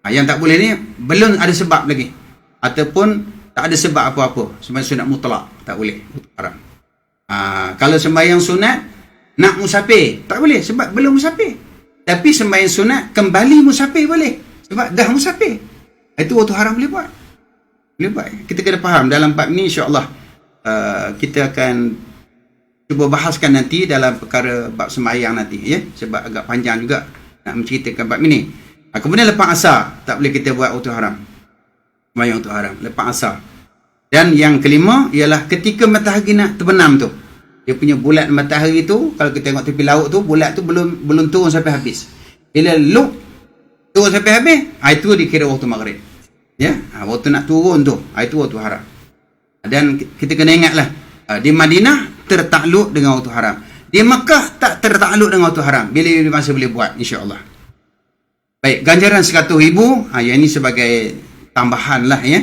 Yang tak boleh ni belum ada sebab lagi ataupun tak ada sebab apa-apa, sembahyang sunat mutlak tak boleh, haram. Kalau sembahyang sunat nak musafir tak boleh sebab belum musafir. Tapi sembahyang sunat kembali musafir boleh sebab dah musafir. Itu waktu haram boleh buat. Boleh buat. Kita kena faham dalam bab ni, insya-Allah kita akan cuba bahaskan nanti dalam perkara bab sembahyang nanti, ya, sebab agak panjang juga nak menceritakan bab ini. Kemudian lepas asar tak boleh kita buat waktu haram. Sembahyang waktu haram lepas asar. Dan yang kelima ialah ketika matahari nak terbenam tu. Dia punya bulat matahari tu, kalau kita tengok tepi laut tu, bulat tu belum turun sampai habis. Bila loop turun sampai habis, itu dikira waktu maghrib. Ya, waktu nak turun tu, itu waktu haram. Dan kita kena ingatlah, di Madinah tertakluk dengan waktu haram. Di Mekah tak tertakluk dengan waktu haram. Bila masa boleh buat, insya-Allah. Baik, ganjaran 100,000, yang ini sebagai tambahan lah ya.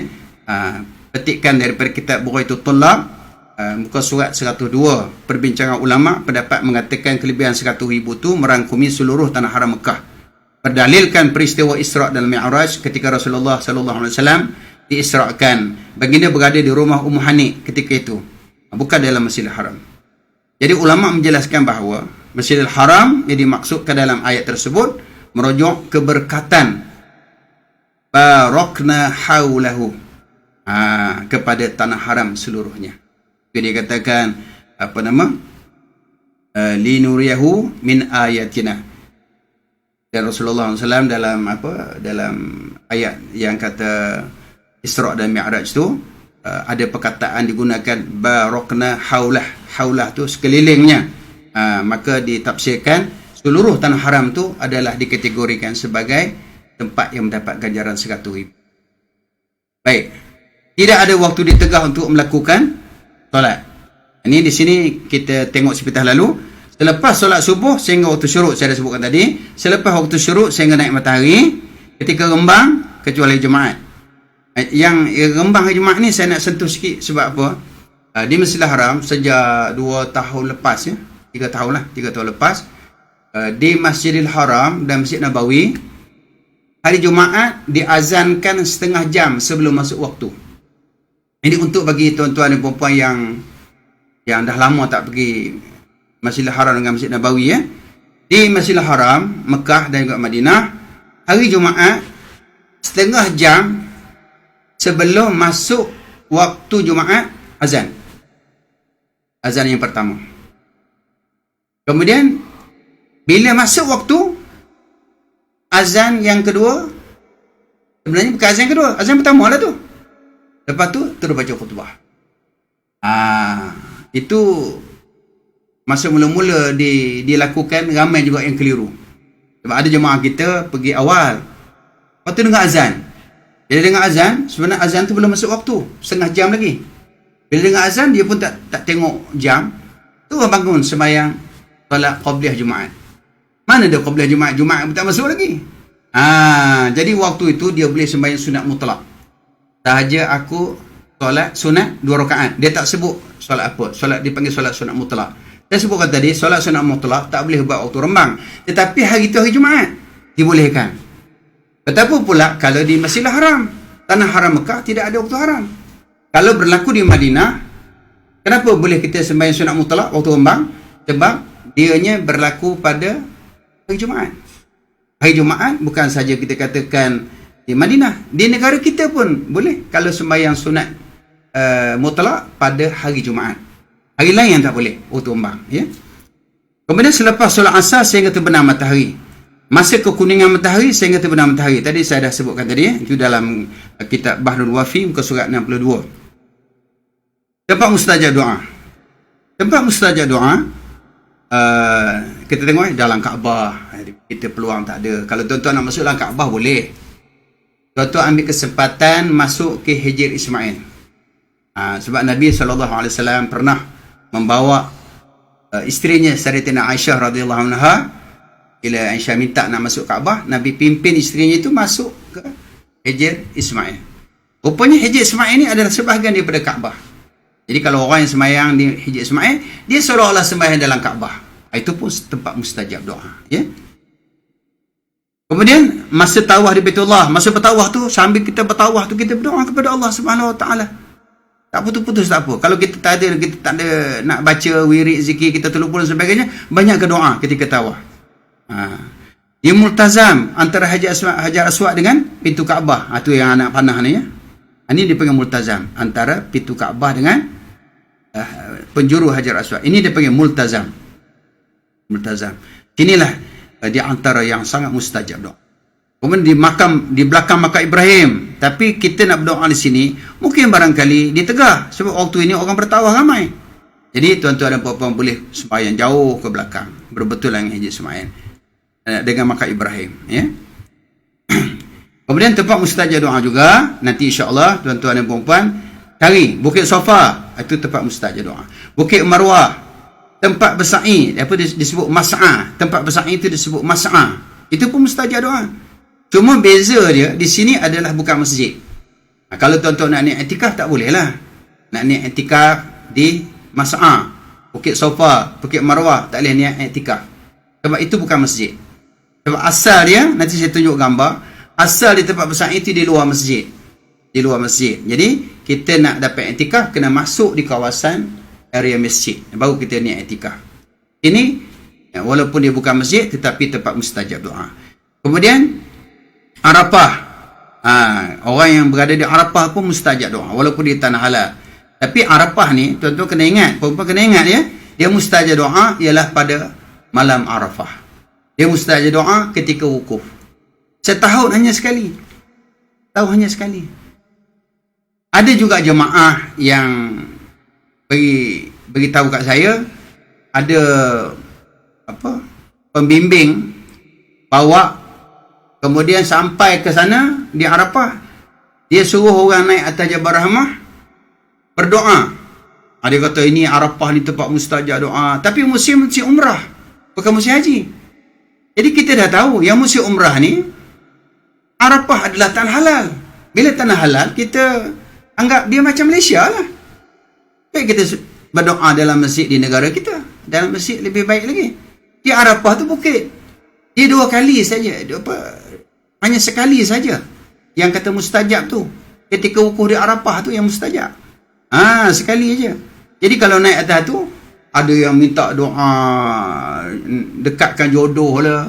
Petikkan daripada kitab Bughyatul Tullab, muka surat 102, perbincangan ulama pendapat mengatakan kelebihan 100,000 tu merangkumi seluruh tanah haram Mekah. Berdalilkan peristiwa Isra' dan Mi'raj ketika Rasulullah sallallahu alaihi wasallam diisra'kan. Baginda berada di rumah Ummu Hani ketika itu, bukan dalam Masjidil Haram. Jadi ulama menjelaskan bahawa Masjidil Haram yang dimaksudkan dalam ayat tersebut merujuk keberkatan barakna haulahu, kepada tanah haram seluruhnya. Dia katakan linuriyahu min ayatina. Dan Rasulullah SAW dalam ayat yang kata Isra' dan Mi'raj tu, ada perkataan digunakan barakna haulah. Haulah tu sekelilingnya. Maka ditafsirkan seluruh tanah haram tu adalah dikategorikan sebagai tempat yang mendapat ganjaran 100,000. Baik. Tidak ada waktu ditegah untuk melakukan solat. Ini di sini kita tengok sepintas lalu. Selepas solat subuh sehingga waktu syuruk, saya dah sebutkan tadi. Selepas waktu syuruk sehingga naik matahari. Ketika rembang, kecuali Jumaat. Yang rembang hari Jumaat ni saya nak sentuh sikit. Sebab apa? Di Masjidil Haram sejak 2 tahun lepas, 3 tahun lepas, di Masjidil Haram dan Masjid Nabawi, hari Jumaat diazankan setengah jam sebelum masuk waktu. Ini untuk bagi tuan-tuan dan puan-puan yang dah lama tak pergi Masjidil Haram dengan Masjid Nabawi, Di Masjidil Haram, Mekah dan juga Madinah, hari Jumaat setengah jam sebelum masuk waktu Jumaat, azan. Azan yang pertama. Kemudian bila masuk waktu, azan yang kedua, sebenarnya bukan azan kedua, azan pertama lah tu. Lepas tu terus baca khutbah. Itu masa mula-mula dilakukan, ramai juga yang keliru. Sebab ada jemaah kita pergi awal, lepas tu dengar azan. Bila dengar azan, sebenarnya azan tu belum masuk waktu, setengah jam lagi. Bila dengar azan, dia pun tak tengok jam. Tu bangun sembahyang solat qabliyah Jumaat. Mana ada qabliyah Jumaat? Jumaat pun tak masuk lagi. Jadi waktu itu dia boleh sembahyang sunat mutlak. Sahaja aku solat sunat 2 rakaat. Dia tak sebut solat apa. Solat dipanggil solat sunat mutlak. Saya sebutkan tadi, solat sunat mutlak tak boleh buat waktu rembang. Tetapi hari itu hari Jumaat dibolehkan. Betapa pula kalau di Masjidil Haram, tanah haram Mekah, tidak ada waktu haram. Kalau berlaku di Madinah, kenapa boleh kita sembahyang sunat mutlak waktu rembang? Sebab dianya berlaku pada hari Jumaat. Hari Jumaat bukan saja kita katakan di Madinah, di negara kita pun boleh kalau sembahyang sunat mutlak pada hari Jumaat. Hari lain yang tak boleh waktu rembang, Kemudian selepas solat asar sehingga terbenam matahari. Masa kekuningan matahari sehingga terbenam matahari. Tadi saya dah sebutkan tadi, itu dalam kitab Bahrul Wafi muka surat 62. Tempat mustajab doa. Tempat mustajab doa, kita tengok dalam Kaabah. Kita peluang tak ada. Kalau tuan-tuan nak masuk dalam Kaabah boleh. Tuan-tuan ambil kesempatan masuk ke Hijr Ismail. Sebab Nabi SAW pernah membawa isterinya Sayyidatina Aisyah radhiyallahu anha. Bila Aisyah minta nak masuk Kaabah, Nabi pimpin isterinya itu masuk ke Hijr Ismail. Rupanya Hijr Ismail ini adalah sebahagian daripada Kaabah. Jadi kalau orang yang sembahyang di Hijr Ismail, dia seolah-olah sembahyang dalam Kaabah. Itu pun tempat mustajab doa, Kemudian masa tawaf di Baitullah, masa bertawaf tu, sambil kita bertawaf tu kita berdoa kepada Allah Subhanahu Wa Taala. Tak putus-putus tak apa. Kalau kita tak ada nak baca wirid zikir, kita terlupa dan sebagainya, banyak ke doa ketika tawaf. Dia multazam antara Hajar Aswad dengan pintu Kaabah. Itu yang anak panah ni, Ini dipanggil multazam antara pintu Kaabah dengan penjuru Hajar Aswad. Ini dipanggil multazam. Inilah di antara yang sangat mustajab doa. Kemudian di belakang makam Ibrahim. Tapi kita nak berdoa di sini, mungkin barangkali ditegah. Sebab waktu ini orang bertawaf ramai. Jadi tuan-tuan dan puan-puan boleh sembahyang jauh ke belakang. Berbetulan dengan Hijr Ismail. dengan makam Ibrahim, ya. Kemudian tempat mustajab doa juga, nanti insya-Allah tuan-tuan dan puan-puan cari Bukit Safa, itu tempat mustajab doa. Bukit Marwah, tempat bersa'i, apa disebut mas'ah, tempat bersa'i itu disebut mas'ah. Itu pun mustajab doa. Cuma beza dia di sini adalah bukan masjid. Kalau tuan-tuan nak niat i'tikaf tak boleh lah. Nak niat i'tikaf di mas'ah, Bukit Safa, Bukit Marwah, tak boleh niat i'tikaf. Sebab itu bukan masjid. Sebab asal dia, nanti saya tunjuk gambar, asal di tempat bersa'i itu di luar masjid. Di luar masjid. Jadi, kita nak dapat i'tikaf, kena masuk di kawasan area masjid. Baru kita niat i'tikaf. Ini, walaupun dia bukan masjid, tetapi tempat mustajab doa. Kemudian, Arafah. Orang yang berada di Arafah pun mustajab doa. Walaupun dia tanah halal. Tapi Arafah ni, tuan-tuan kena ingat, perempuan kena ingat ya, dia mustajab doa ialah pada malam Arafah. Dia mustajab doa ketika wukuf. Setahun hanya sekali. Tahu hanya sekali. Ada juga jemaah yang beritahu kat saya, ada pembimbing bawa, kemudian sampai ke sana di Arafah, dia suruh orang naik atas Jabal Rahmah berdoa. Dia kata ini Arafah ni tempat mustajab doa, tapi musim umrah, bukan musim haji. Jadi kita dah tahu yang musim umrah ni Arafah adalah tanah halal. Bila tanah halal, kita anggap dia macam Malaysia lah. Baik kita berdoa dalam masjid di negara kita, dalam masjid lebih baik lagi. Di Arafah tu bukit, dia 2 kali saja, hanya sekali saja yang kata mustajab tu. Ketika wukuf di Arafah tu yang mustajab. Sekali aja. Jadi kalau naik atas tu, ada yang minta doa dekatkan jodoh lah,